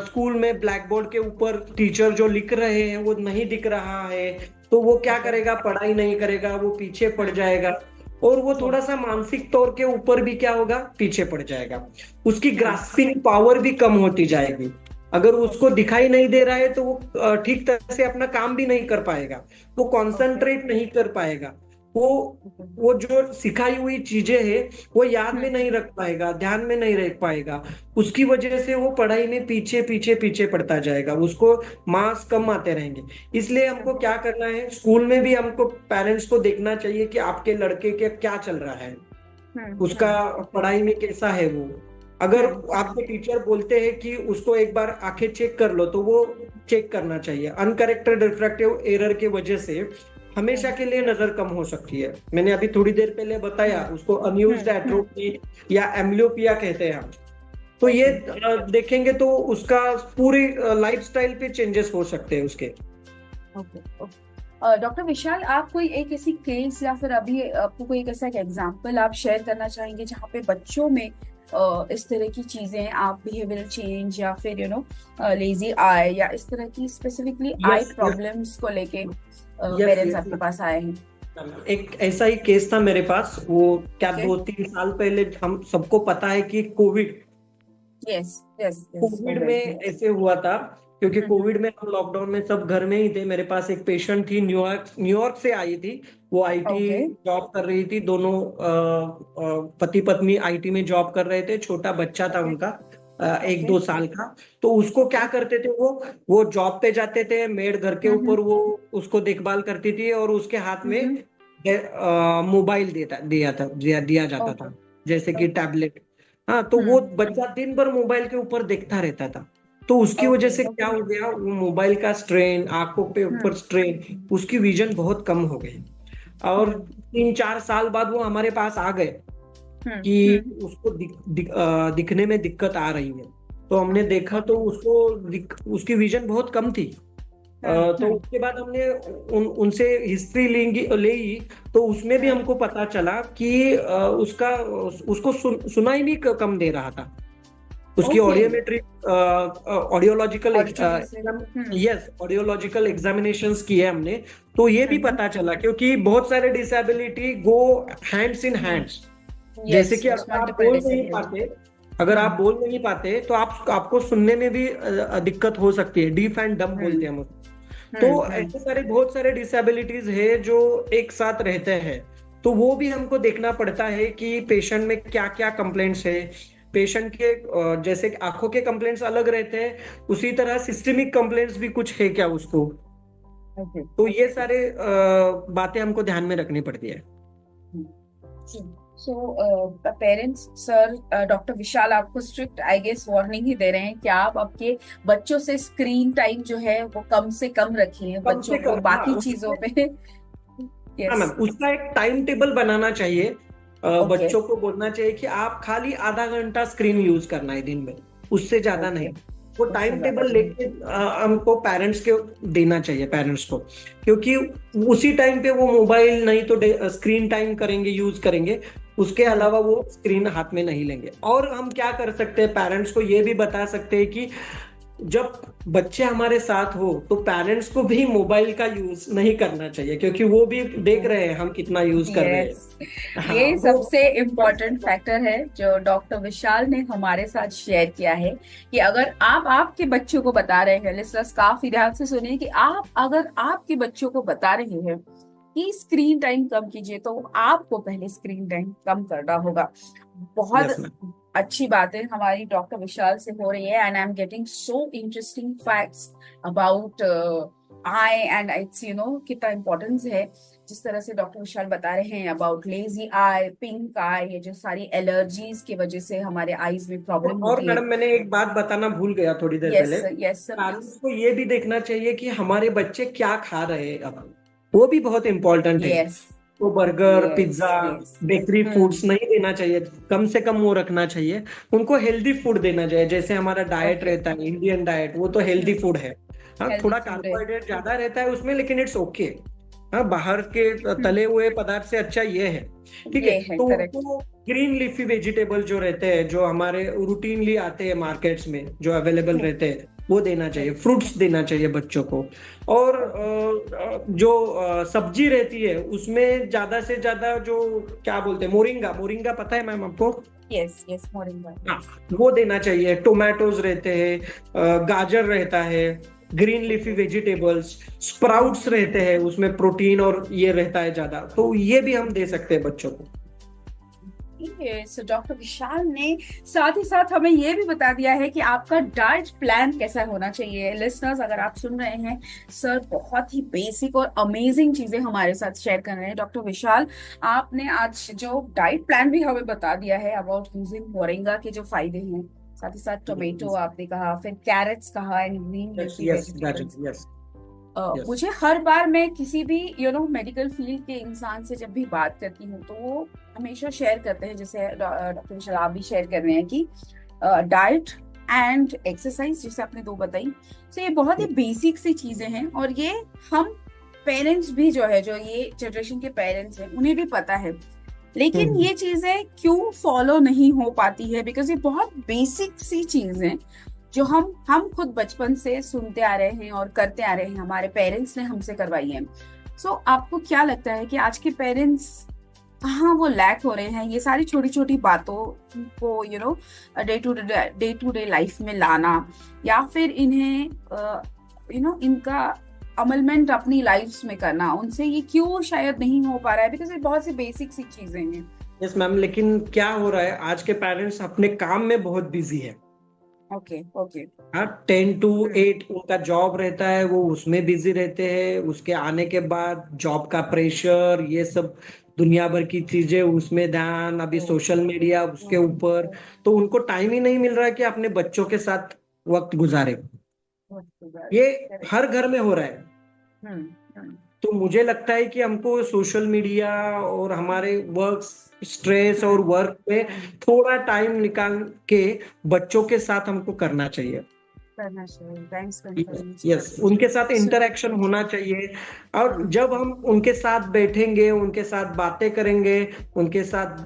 स्कूल में ब्लैक बोर्ड के ऊपर टीचर जो लिख रहे हैं वो नहीं दिख रहा है, तो वो क्या करेगा, पढ़ाई नहीं करेगा, वो पीछे पड़ जाएगा और वो थोड़ा सा मानसिक तौर के ऊपर भी क्या होगा, पीछे पड़ जाएगा। उसकी ग्रास्पिंग पावर भी कम होती जाएगी। अगर उसको दिखाई नहीं दे रहा है तो वो ठीक तरह से अपना काम भी नहीं कर पाएगा, वो कंसंट्रेट नहीं कर पाएगा, वो जो सिखाई हुई चीजें हैं वो याद में नहीं रख पाएगा, ध्यान में नहीं रख पाएगा। उसकी वजह से वो पढ़ाई में पीछे पीछे पीछे पड़ता जाएगा, उसको मार्क्स कम आते रहेंगे। इसलिए हमको क्या करना है, स्कूल में भी हमको पेरेंट्स को देखना चाहिए कि आपके लड़के के क्या चल रहा है, उसका पढ़ाई में कैसा है वो। अगर आपके टीचर बोलते हैं कि उसको एक बार आंखें चेक कर लो, तो वो चेक करना चाहिए। अनकरेक्टेड रिफ्रैक्टिव एरर की वजह से हमेशा के लिए नजर कम हो सकती है। मैंने अभी थोड़ी देर पहले बताया, उसको अनयूज्ड एट्रोपी या एम्ब्लियोपिया कहते हैं हम। तो ये देखेंगे तो उसका पूरी लाइफस्टाइल पे चेंजेस हो सकते हैं उसके। डॉक्टर विशाल, आप कोई एक ऐसी केस या फिर अभी आपको कोई एक ऐसा एग्जांपल आप शेयर करना चाहेंगे जहाँ पे बच्चों में इस तरह की चीजें, आप बिहेवियरल चेंज या फिर लेजी आई या इस तरह की स्पेसिफिकली आई प्रॉब्लम्स को लेके पेरेंट्स आपके पास आए हैं? एक ऐसा ही केस था मेरे पास। वो क्या 2-3 साल पहले, हम सबको पता है कि कोविड कोविड में ऐसे हुआ था, क्योंकि कोविड में हम लॉकडाउन में सब घर में ही थे। मेरे पास एक पेशेंट थी, न्यूयॉर्क से आई थी। वो आईटी जॉब कर रही थी, दोनों पति पत्नी आईटी में जॉब कर रहे थे। छोटा बच्चा था उनका 1-2 साल का। तो उसको क्या करते थे, वो जॉब पे जाते थे, मेड घर के ऊपर वो उसको देखभाल करती थी और उसके हाथ में मोबाइल दिया जाता था, जैसे कि टैबलेट। हाँ, तो वो बच्चा दिन भर मोबाइल के ऊपर देखता रहता था। तो उसकी वजह से क्या हो गया, वो मोबाइल का स्ट्रेन, आंखों पे ऊपर स्ट्रेन, उसकी विजन बहुत कम हो गई। और 3-4 साल बाद वो हमारे पास आ गए कि उसको दिखने में दिक्कत आ रही है। तो हमने देखा तो उसकी विजन बहुत कम थी। तो उसके बाद हमने उनसे हिस्ट्री ली तो उसमें भी हमको पता चला कि उसको सुनाई भी कम दे रहा था। उसकी ऑडियोलॉजिकल एग्जामिनेशंस किए हमने, तो ये भी पता चला क्योंकि बहुत सारे disability go hands in hands. जैसे कि आप बोल नहीं पाते, अगर आप बोल नहीं पाते तो आपको सुनने में भी दिक्कत हो सकती है, डीफ एंड डम्ब बोलते हैं हम। तो ऐसे बहुत सारे डिसेबिलिटीज है जो एक साथ रहते हैं, तो वो भी हमको देखना पड़ता है कि पेशेंट में क्या क्या कंप्लेंट्स है। पेशेंट के जैसे आंखों के कंप्लेंट्स अलग रहते हैं, उसी तरह सिस्टमिक कंप्लेंट्स भी कुछ है क्या उसको। तो ये सारे बातें हमको ध्यान में रखनी पड़ती है। सो पेरेंट्स, सर डॉक्टर विशाल आपको स्ट्रिक्ट आई गेस वार्निंग ही दे रहे हैं कि आप आपके बच्चों से स्क्रीन टाइम जो है वो कम से कम रखिए, बच्चों को बाकी चीजों पे। हाँ मैम, उसका एक टाइम टेबल बनाना चाहिए। बच्चों को बोलना चाहिए कि आप खाली आधा घंटा स्क्रीन यूज करना है दिन में, उससे ज्यादा नहीं। वो टाइम टेबल लेके हमको पेरेंट्स के देना चाहिए, पेरेंट्स को, क्योंकि उसी टाइम पे वो मोबाइल नहीं तो स्क्रीन टाइम करेंगे, यूज करेंगे, उसके अलावा वो स्क्रीन हाथ में नहीं लेंगे। और हम क्या कर सकते हैं, पेरेंट्स को ये भी बता सकते हैं कि जब बच्चे हमारे साथ हो तो पेरेंट्स को भी मोबाइल का यूज नहीं करना चाहिए, क्योंकि वो भी देख रहे हैं हम कितना यूज कर रहे हैं। ये सबसे इम्पोर्टेंट फैक्टर है जो डॉक्टर विशाल ने हमारे साथ शेयर किया है कि अगर आप आपके बच्चों को बता रहे हैं, लिसनर्स काफी ध्यान से सुनिए, कि आप अगर आपके बच्चों को बता रहे हैं कि स्क्रीन टाइम कम कीजिए, तो आपको पहले स्क्रीन टाइम कम करना होगा। बहुत अच्छी बातें हमारी डॉक्टर विशाल से हो रही है, and I am getting so interesting facts about I and it's कितना इम्पोर्टेंस है। जिस तरह से डॉक्टर विशाल बता रहे हैं अबाउट लेजी आई, पिंक आई, ये जो सारी एलर्जीज की वजह से हमारे आईज में प्रॉब्लम और मैडम मैंने एक बात बताना भूल गया थोड़ी देर पहले। पेरेंट्स को ये भी देखना चाहिए कि हमारे बच्चे क्या खा रहे हैं, अब वो भी बहुत इम्पोर्टेंट है। तो बर्गर, पिज्जा, बेकरी फूड्स नहीं देना चाहिए, कम से कम वो रखना चाहिए। उनको हेल्दी फूड देना चाहिए, जैसे हमारा डाइट रहता है इंडियन डाइट, वो तो हेल्दी फूड है। हाँ, थोड़ा कार्बोहाइड्रेट ज्यादा रहता है उसमें, लेकिन इट्स ओके। हाँ, बाहर के तले हुए पदार्थ से अच्छा ये है, ठीक है। तो उनको ग्रीन लीफी वेजिटेबल जो रहते हैं, जो हमारे रूटीनली आते हैं मार्केट्स में, जो अवेलेबल रहते हैं, वो देना चाहिए। फ्रूट्स देना चाहिए बच्चों को। और जो सब्जी रहती है उसमें ज्यादा से ज्यादा जो क्या बोलते हैं, मोरिंगा पता है मैम आपको? Yes moringa. हाँ, वो देना चाहिए। टोमेटोज रहते हैं, गाजर रहता है, ग्रीन लीफी वेजिटेबल्स, स्प्राउट्स रहते हैं, उसमें प्रोटीन और ये रहता है ज्यादा, तो ये भी हम दे सकते हैं बच्चों को। सो डॉक्टर विशाल ने साथ ही साथ हमें ये भी बता दिया है कि आपका डाइट प्लान कैसा होना चाहिए। लिसनर्स, अगर आप सुन रहे हैं, सर बहुत ही बेसिक और अमेजिंग चीजें हमारे साथ शेयर कर रहे हैं। डॉक्टर विशाल, आपने आज जो डाइट प्लान भी हमें बता दिया है अबाउट यूजिंग मोरिंगा के जो फायदे हैं, साथ ही साथ टोमेटो आपने कहा, फिर कैरेट्स कहा, एंड ग्रीन लीफी वेजिटेबल्स। मुझे हर बार मैं किसी भी मेडिकल फील्ड के इंसान से जब भी बात करती हूँ तो वो हमेशा शेयर करते हैं, जैसे डॉक्टर विशाल आप भी शेयर कर रहे हैं कि डाइट एंड एक्सरसाइज, जैसे आपने दो बताई, तो ये बहुत ही बेसिक सी चीजें हैं। और ये हम पेरेंट्स भी जो ये जनरेशन के पेरेंट्स हैं उन्हें भी पता है, लेकिन ये चीजें क्यों फॉलो नहीं हो पाती है, बिकॉज ये बहुत बेसिक सी चीजें जो हम खुद बचपन से सुनते आ रहे हैं और करते आ रहे हैं, हमारे पेरेंट्स ने हमसे करवाई है। सो आपको क्या लगता है कि आज के पेरेंट्स कहाँ वो लैक हो रहे हैं ये सारी छोटी छोटी बातों को डे टू डे लाइफ में लाना, या फिर इन्हें इनका अमलमेंट अपनी लाइफ में करना, उनसे ये क्यों शायद नहीं हो पा रहा है, बिकॉज ये बहुत सी बेसिक सी चीजें हैं। यस मैम, लेकिन क्या हो रहा है, आज के पेरेंट्स अपने काम में बहुत बिजी है। ओके हाँ, 10 to 8 उनका जॉब रहता है, वो उसमें बिजी रहते हैं। उसके आने के बाद जॉब का प्रेशर, ये सब दुनिया भर की चीजें, उसमें ध्यान, अभी सोशल मीडिया उसके ऊपर, तो उनको टाइम ही नहीं मिल रहा है कि अपने बच्चों के साथ वक्त गुजारे। ये हर घर में हो रहा है। तो मुझे लगता है कि हमको सोशल मीडिया और हमारे वर्क स्ट्रेस और वर्क पे थोड़ा टाइम निकाल के बच्चों के साथ हमको करना चाहिए। करना चाहिए, टाइम स्पेंड करना यस, उनके साथ इंटरेक्शन होना चाहिए। और जब हम उनके साथ बैठेंगे, उनके साथ बातें करेंगे, उनके साथ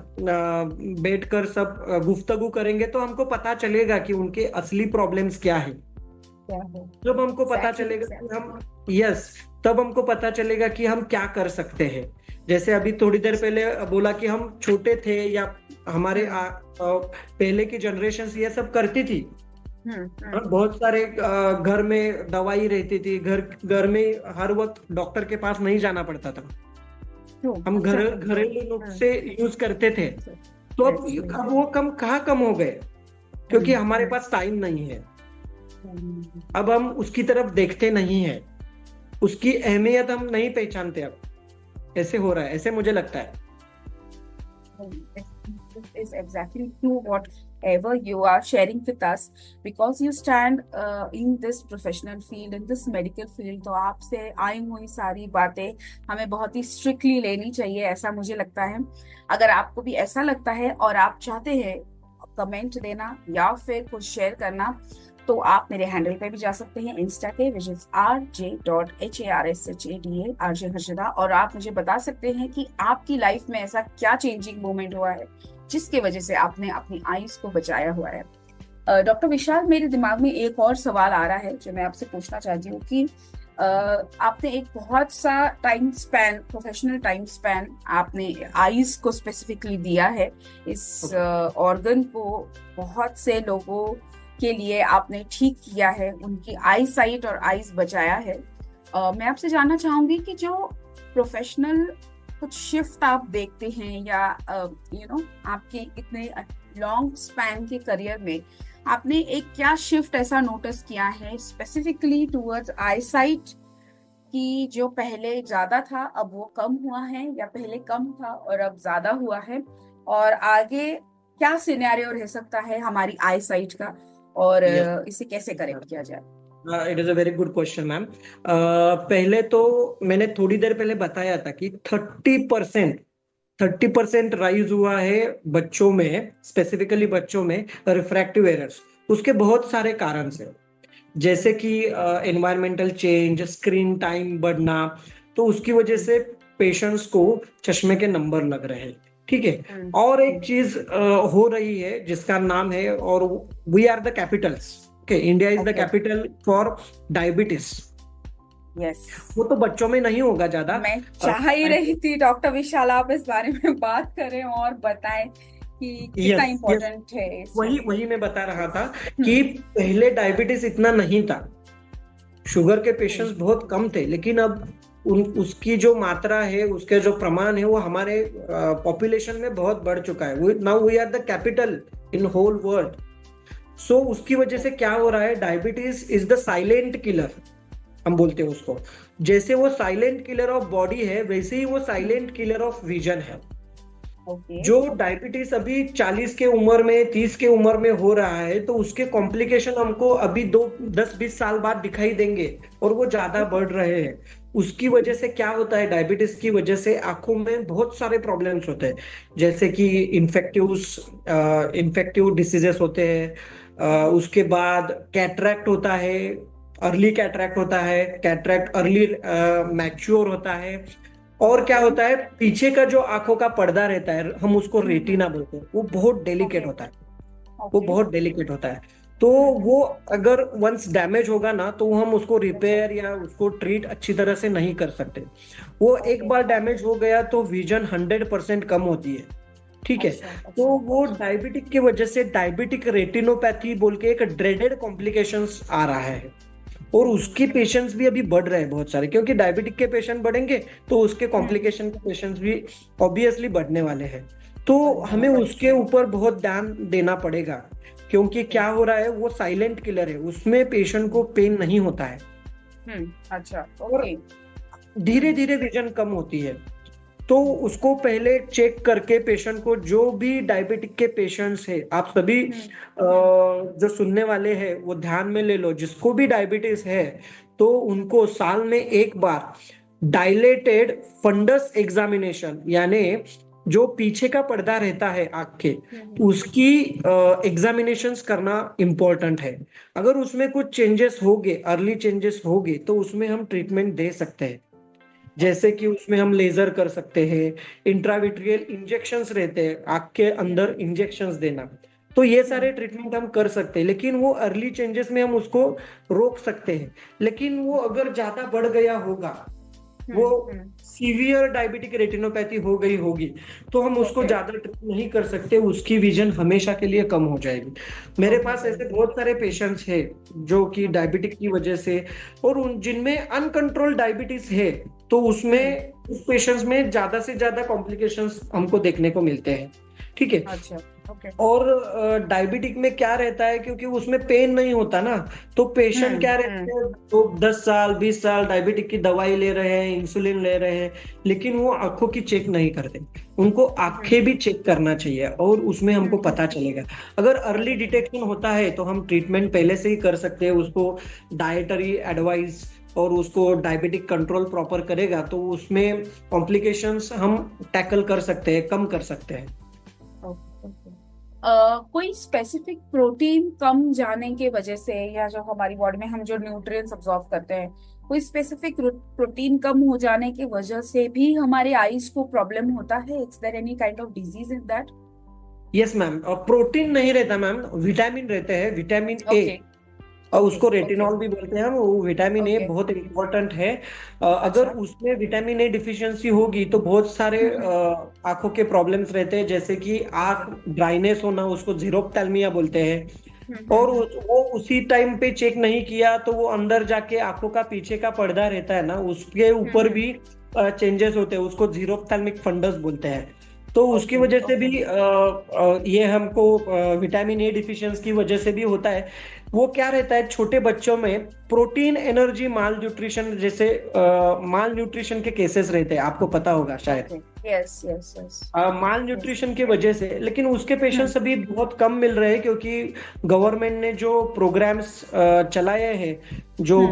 बैठकर सब गुफ्तगू करेंगे, तो हमको पता चलेगा कि उनके असली प्रॉब्लम्स क्या है। जब हमको पता चलेगा कि हम तब हमको पता चलेगा कि हम क्या कर सकते हैं। जैसे अभी थोड़ी देर पहले बोला कि हम छोटे थे या हमारे पहले की जनरेशन ये सब करती थी। बहुत सारे घर में दवाई रहती थी, घर में हर वक्त डॉक्टर के पास नहीं जाना पड़ता था, हम घरेलू नुस्खे यूज करते थे। तो अब वो कम हो गए, क्योंकि हमारे पास टाइम नहीं है। अब हम उसकी तरफ देखते नहीं है, उसकी अहमियत हम नहीं पहचानते। अब ऐसे हो रहा है, ऐसे मुझे लगता है। Is exactly true whatever you are sharing with us, because you stand in this professional field, in this medical field. तो आपसे आई हुई सारी बातें हमें बहुत ही स्ट्रिक्टली लेनी चाहिए, ऐसा मुझे लगता है। अगर आपको भी ऐसा लगता है और आप चाहते हैं कमेंट देना या फिर कुछ शेयर करना, तो आप मेरे हैंडल पे भी जा सकते हैं, इंस्टा के, which is RJ.HARSHADA, RJ Harshada. और आप मुझे बता सकते हैं कि आपकी लाइफ में ऐसा क्या चेंजिंग मोमेंट हुआ है जिसके वजह से आपने अपनी आईज को बचाया हुआ है। डॉक्टर विशाल, मेरे दिमाग में एक और सवाल आ रहा है जो मैं आपसे पूछना चाहती हूँ कि आपने एक बहुत सा time span, professional time span आपने आईज को स्पेसिफिकली दिया है। इस ऑर्गन को बहुत से लोगों के लिए आपने ठीक किया है, उनकी आई साइट और आईज बचाया है। मैं आपसे जानना चाहूंगी कि जो प्रोफेशनल कुछ शिफ्ट आप देखते हैं या आपके इतने लॉन्ग स्पैन के करियर में आपने एक क्या शिफ्ट ऐसा नोटिस किया है स्पेसिफिकली टुवर्ड्स आई साइट, कि जो पहले ज्यादा था अब वो कम हुआ है, या पहले कम था और अब ज्यादा हुआ है, और आगे क्या सिनेरियो रह सकता है हमारी आई साइट का, और इसे कैसे करेक्ट किया जाए? It is a very good question ma'am. पहले तो मैंने थोड़ी देर पहले बताया था कि 30% राइज हुआ है बच्चों में, स्पेसिफिकली बच्चों में रिफ्रैक्टिव एरर्स। उसके बहुत सारे कारण से, जैसे कि एनवायरमेंटल चेंज, स्क्रीन टाइम बढ़ना, तो उसकी वजह से पेशेंट्स को चश्मे के नंबर लग रहे हैं। ठीक है, और एक चीज हो रही है जिसका नाम है, और we are the capitals, okay, India is the capital for diabetes. Yes, वो तो बच्चों में नहीं होगा ज्यादा। मैं चाह ही रही थी डॉक्टर विशाल आप इस बारे में बात करें और बताएं कि कितना इम्पोर्टेंट है। वही मैं बता रहा था कि पहले डायबिटीज इतना नहीं था, शुगर के पेशेंट्स बहुत कम थे, लेकिन अब उसकी जो मात्रा है, उसके जो प्रमाण है, वो हमारे पॉपुलेशन में बहुत बढ़ चुका है। Now we are the capital in whole world. So उसकी वजह से क्या हो रहा है, diabetes is the silent killer, हम बोलते हैं उसको। जैसे वो साइलेंट किलर ऑफ बॉडी है, वैसे ही वो साइलेंट किलर ऑफ विजन है। जो डायबिटीज अभी 40 के उम्र में, 30 के उम्र में हो रहा है, तो उसके कॉम्प्लिकेशन हमको अभी 10-20 साल बाद दिखाई देंगे, और वो ज्यादा बढ़ रहे हैं। उसकी वजह से क्या होता है, डायबिटीज की वजह से आंखों में बहुत सारे प्रॉब्लम्स होते हैं, जैसे कि इन्फेक्टिव डिसीजेस होते हैं, उसके बाद कैटरैक्ट होता है, अर्ली कैटरैक्ट होता है, कैटरैक्ट अर्ली मैच्योर होता है, और क्या होता है, पीछे का जो आंखों का पर्दा रहता है, हम उसको रेटिना बोलते हैं, वो बहुत डेलिकेट होता है, वो बहुत डेलिकेट होता है। तो वो अगर वंस डैमेज होगा ना, तो हम उसको रिपेयर या उसको ट्रीट अच्छी तरह से नहीं कर सकते। वो एक बार डैमेज हो गया तो विजन 100% कम होती है। ठीक है, तो वो डायबिटिक की वजह से डायबिटिक रेटिनोपैथी बोल के एक ड्रेडेड कॉम्प्लिकेशंस आ रहा है, और उसके पेशेंट्स भी अभी बढ़ रहे हैं बहुत सारे, क्योंकि डायबिटिक के पेशेंट बढ़ेंगे तो उसके कॉम्प्लिकेशन के पेशेंट्स भी ऑब्वियसली बढ़ने वाले हैं। तो हमें उसके ऊपर बहुत ध्यान देना पड़ेगा, क्योंकि क्या हो रहा है, वो साइलेंट किलर है, उसमें पेशेंट को पेन नहीं होता है। अच्छा, और धीरे धीरे विजन कम होती है। तो उसको पहले चेक करके पेशेंट को, जो भी डायबिटिक के पेशेंट्स है, आप सभी जो सुनने वाले हैं वो ध्यान में ले लो, जिसको भी डायबिटीज है तो उनको साल में एक बार डायलेटेड फंडस एग्जामिनेशन, यानी जो पीछे का पर्दा रहता है आँख के, उसकी एग्जामिनेशंस करना इम्पोर्टेंट है। अगर उसमें कुछ चेंजेस हो गए, अर्ली चेंजेस हो गए, तो उसमें हम ट्रीटमेंट दे सकते हैं। जैसे कि उसमें हम लेजर कर सकते हैं, इंट्राविट्रियल इंजेक्शंस रहते हैं, आँख के अंदर इंजेक्शंस देना। तो ये सारे ट्रीटमेंट हम कर सकते हैं, लेकिन वो अर्ली चेंजेस में हम उसको रोक सकते हैं। लेकिन वो अगर ज्यादा बढ़ गया होगा, वो सीवियर डायबिटिक रेटिनोपैथी हो गई होगी, तो हम उसको ज्यादा ट्रीट नहीं कर सकते, उसकी विजन हमेशा के लिए कम हो जाएगी। मेरे पास ऐसे बहुत सारे पेशेंट्स हैं जो कि डायबिटिक की वजह से, और उन जिनमें अनकंट्रोल डायबिटीज है, तो उसमें उस पेशेंट्स में ज्यादा से ज्यादा कॉम्प्लिकेशंस हमको देखने को मिलते हैं। ठीक है। अच्छा, ओके। और डायबिटिक में क्या रहता है, क्योंकि उसमें पेन नहीं होता ना, तो पेशेंट क्या रहते हैं, तो 10 साल 20 साल डायबिटिक की दवाई ले रहे हैं, इंसुलिन ले रहे हैं, लेकिन वो आंखों की चेक नहीं करते। उनको आंखें भी चेक करना चाहिए, और उसमें हमको पता चलेगा। अगर अर्ली डिटेक्शन होता है तो हम ट्रीटमेंट पहले से ही कर सकते हैं। उसको डाइटरी एडवाइस और उसको डायबिटिक कंट्रोल प्रॉपर करेगा, तो उसमें कॉम्प्लिकेशंस हम टैकल कर सकते हैं, कम कर सकते हैं। कोई स्पेसिफिक प्रोटीन कम जाने के वजह से, या जो हमारी बॉडी में हम जो न्यूट्रिएंट्स अब्सॉर्ब करते हैं, कोई स्पेसिफिक प्रोटीन कम हो जाने की वजह से भी हमारे आईज को प्रॉब्लम होता है? Is there any kind of disease in that? Yes ma'am, protein नहीं रहता मैम, विटामिन रहते हैं, विटामिन ए, और उसको रेटिनॉल भी बोलते हैं हम। वो विटामिन ए बहुत इम्पोर्टेंट है। अगर उसमें विटामिन ए डिफिशियंसी होगी तो बहुत सारे आंखों के प्रॉब्लम्स रहते हैं, जैसे कि आंख ड्राइनेस होना, उसको जीरोप्थैल्मिया बोलते हैं। और वो उसी टाइम पे चेक नहीं किया तो वो अंदर जाके आंखों का पीछे का पर्दा रहता है ना, उसके ऊपर भी चेंजेस होते हैं, उसको जीरोप्थैल्मिक फंडस बोलते हैं। तो उसकी वजह से भी ये हमको विटामिन ए डिफिशियंसी की वजह से भी होता है। वो क्या रहता है, छोटे बच्चों में प्रोटीन एनर्जी माल न्यूट्रिशन जैसे माल न्यूट्रिशन के केसेस रहते हैं, आपको पता होगा शायद। Yes yes yes. Malnutrition की वजह से, लेकिन उसके पेशेंट्स अभी बहुत कम मिल रहे हैं, क्योंकि गवर्नमेंट ने जो प्रोग्राम्स चलाए हैं, जो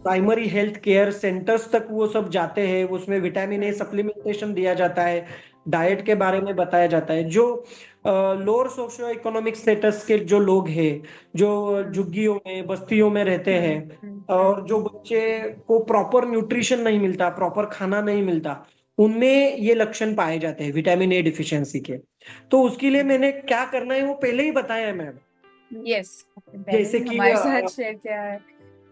प्राइमरी हेल्थ केयर सेंटर्स तक वो सब जाते हैं, उसमें विटामिन ए सप्लीमेंटेशन दिया जाता है, डाइट के बारे में बताया जाता है। जो लोअर सोशियो इकोनॉमिक स्टेटस के जो लोग हैं, जो झुग्गियों में बस्तियों में रहते हैं, और जो बच्चे को प्रॉपर न्यूट्रिशन नहीं मिलता, प्रॉपर खाना नहीं मिलता, उनमें ये लक्षण पाए जाते हैं विटामिन ए डिफिशियंसी के। तो उसके लिए मैंने क्या करना है वो पहले ही बताया है मैम। यस, जैसे कि हमारे साथ शेयर किया है।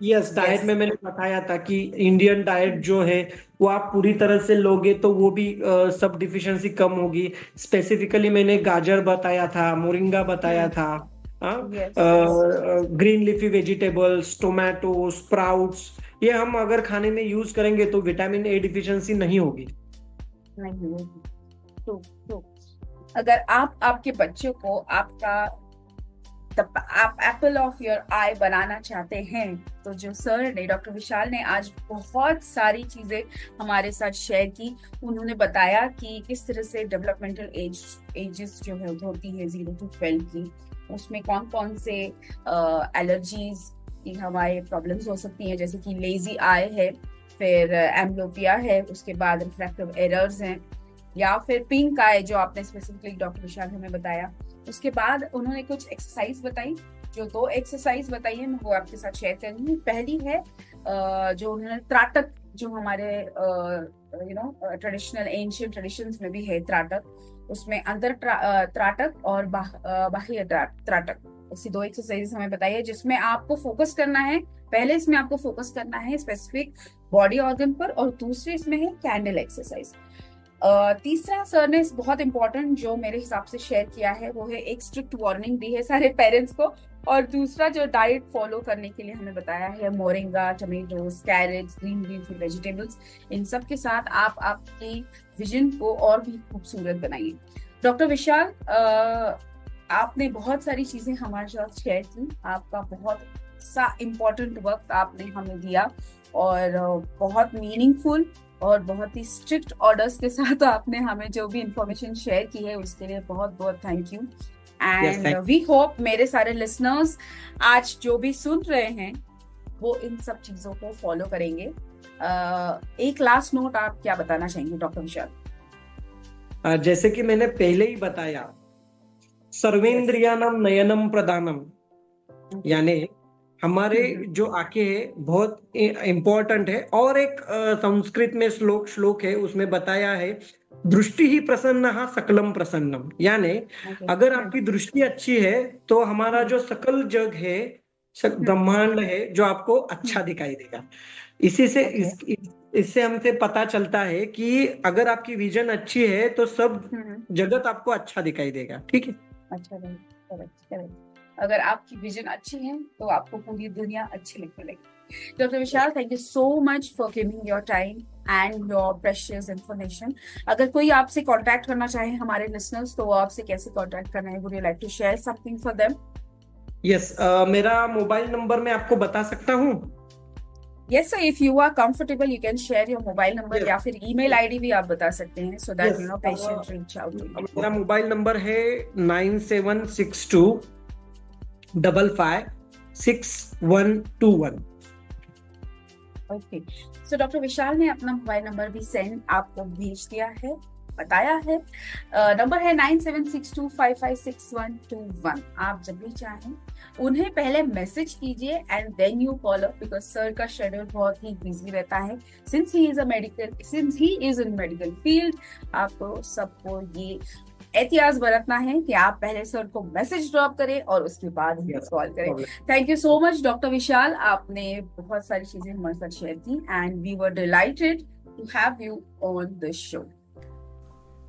यस, डाइट में मैंने बताया था कि इंडियन डाइट जो है वो आप पूरी तरह से लोगे तो वो भी सब डिफिशियंसी कम होगी। स्पेसिफिकली मैंने गाजर बताया था, मोरिंगा बताया था, green leafy vegetables, tomato, sprouts, ये हम अगर खाने में यूज करेंगे तो विटामिन ए डिफिशियंसी नहीं होगी। तो अगर आप आपके बच्चों को आप एप्पल ऑफ योर आई बनाना चाहते हैं, तो जो सर ने, डॉक्टर विशाल ने आज बहुत सारी चीजें हमारे साथ शेयर की। उन्होंने बताया कि किस तरह से डेवलपमेंटल एजेस जो है होती है 0 to 12 की, उसमें कौन कौन से एलर्जीज की हमारे प्रॉब्लम्स हो सकती हैं, जैसे कि लेजी आई है, फिर एम्ब्लोपिया है, उसके बाद रिफ्रैक्टिव एरर्स हैं, या फिर पिंक आई जो आपने स्पेसिफिकली डॉक्टर विशाल हमें बताया। उसके बाद उन्होंने कुछ एक्सरसाइज बताई, जो 2 एक्सरसाइज बताई है मैं वो आपके साथ शेयर करूंगी। पहली है जो उन्होंने त्राटक, जो हमारे ट्रेडिशनल एंशिएंट ट्रेडिशंस में भी है त्राटक, उसमें अंदर त्राटक और बाह्य त्राटक, ऐसी 2 एक्सरसाइज हमें बताई है, जिसमें आपको फोकस करना है। पहले इसमें आपको फोकस करना है स्पेसिफिक बॉडी ऑर्गन पर, और दूसरे इसमें है कैंडल एक्सरसाइज। तीसरा सर ने बहुत इंपॉर्टेंट जो मेरे हिसाब से शेयर किया है वो है एक स्ट्रिक्ट वार्निंग दी है सारे पेरेंट्स को, और दूसरा जो डाइट फॉलो करने के लिए हमें बताया है moringa, tomatoes, carrots, green leafy vegetables, इन सब के साथ आप आपकी विजन को और भी खूबसूरत बनाइए। डॉक्टर विशाल, आपने बहुत सारी चीजें हमारे साथ शेयर की, आपका बहुत सा इम्पोर्टेंट वक्त आपने हमें दिया, और बहुत मीनिंगफुल और बहुत ही स्ट्रिक्ट ऑर्डर्स के साथ आपने हमें जो भी इंफॉर्मेशन शेयर की है उसके लिए बहुत बहुत thank you. And we hope मेरे सारे लिसनर्स आज जो भी सुन रहे हैं वो इन सब चीजों को फॉलो करेंगे। एक लास्ट नोट आप क्या बताना चाहेंगे डॉक्टर विशाल? जैसे कि मैंने पहले ही बताया, सर्वेंद्रियानम नयनम प्रदानम, यानी हमारे जो आंखें है बहुत इम्पोर्टेंट है। और एक संस्कृत में श्लोक है, उसमें बताया है, दृष्टि ही प्रसन्नः सकलम प्रसन्नम, यानी अगर आपकी दृष्टि अच्छी है तो हमारा जो सकल जग है, ब्रह्मांड है, जो आपको अच्छा दिखाई देगा। इसी से इससे हमसे पता चलता है कि अगर आपकी विजन अच्छी है तो सब जगत आपको अच्छा दिखाई देगा। ठीक है, अच्छा, करेक्ट। अगर आपकी विजन अच्छी है तो आपको पूरी दुनिया अच्छी लगने लगेगी। Doctor Vishal, thank you so much for giving your time and your precious information. अगर कोई आपसे कांटेक्ट करना चाहे हमारे लिसनर्स, तो वो आपसे कैसे कांटेक्ट करना है? Would you like to share something for them? Yes, मेरा मोबाइल नंबर मैं आपको बता सकता हूँ। Yes sir, if you are comfortable you can share your mobile number या फिर email ID भी आप बता सकते हैं, so that you know patient reach out to you. मेरा मोबाइल नंबर है 9762556121। ओके, सो डॉक्टर विशाल ने अपना मोबाइल नंबर भी सेंड आपको भेज दिया है, बताया है। नंबर है 9762556121। आप जब भी चाहें उन्हें पहले मैसेज कीजिए and then you call up, because sir का शेड्यूल बहुत ही बिजी रहता है। Since he is in medical field, आपको सबको ये एहतियात बरतना है कि आप पहले सर को मैसेज ड्रॉप करें और उसके बाद ही कॉल करें। Thank you so much doctor Vishal, आपने बहुत सारी चीजें हमारे साथ शेयर की and we were delighted to have you on the show.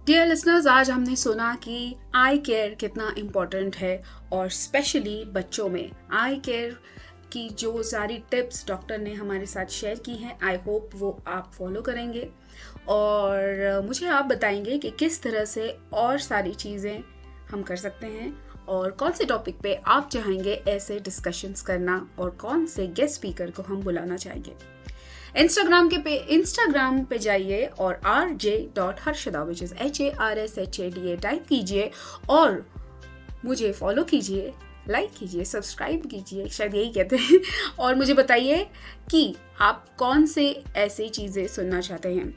Dear listeners, आज हमने सुना कि आई केयर कितना इम्पोर्टेंट है और स्पेशली बच्चों में आई केयर की जो सारी टिप्स डॉक्टर ने हमारे साथ शेयर की हैं, आई होप वो आप फॉलो करेंगे और मुझे आप बताएंगे कि किस तरह से और सारी चीज़ें हम कर सकते हैं और कौन से टॉपिक पे आप चाहेंगे ऐसे डिस्कशंस करना और कौन से गेस्ट स्पीकर को हम बुलाना चाहेंगे। इंस्टाग्राम पे जाइए और rj.harshada which is HARSHADA type कीजिए और मुझे फॉलो कीजिए, लाइक कीजिए, सब्सक्राइब कीजिए, शायद यही कहते हैं, और मुझे बताइए कि आप कौन से ऐसी चीज़ें सुनना चाहते हैं।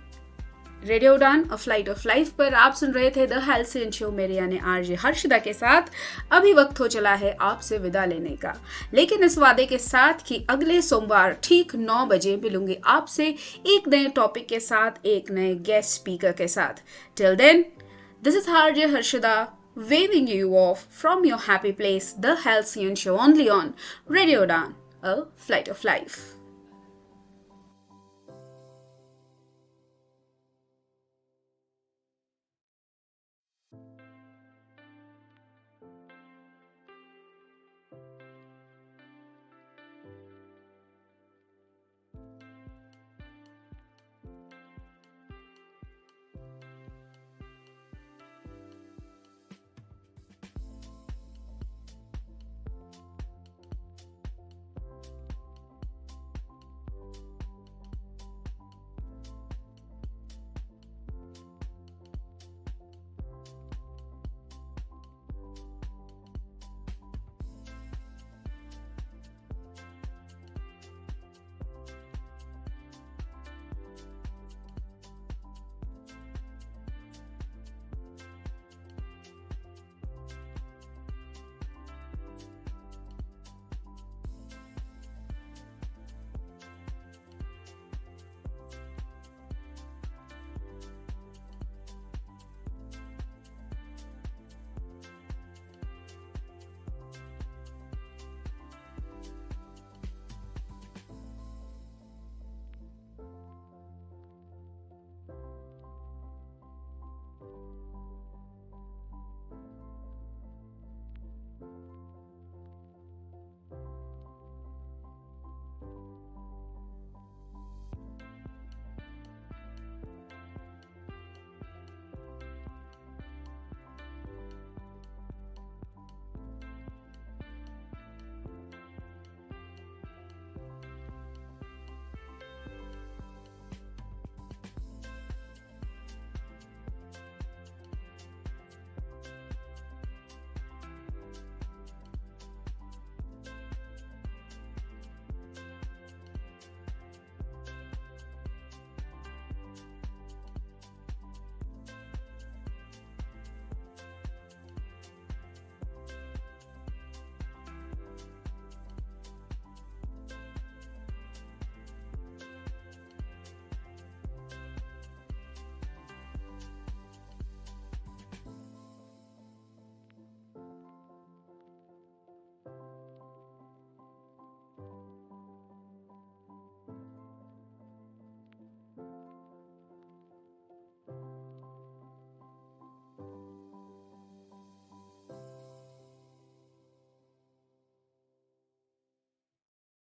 रेडियो उड़ान अ फ्लाइट ऑफ लाइफ पर आप सुन रहे थे द हेल्सियन शो, मेरे यानी आरजे हर्षदा के साथ। अभी वक्त हो चला है आपसे विदा लेने का, लेकिन इस वादे के साथ कि अगले सोमवार ठीक 9 बजे मिलूंगी आपसे एक नए टॉपिक के साथ, एक नए गेस्ट स्पीकर के साथ। Till then, this is RJ Harshada waving you off from your happy place, the Halcyon Show, only on Radio Udan, a flight of life.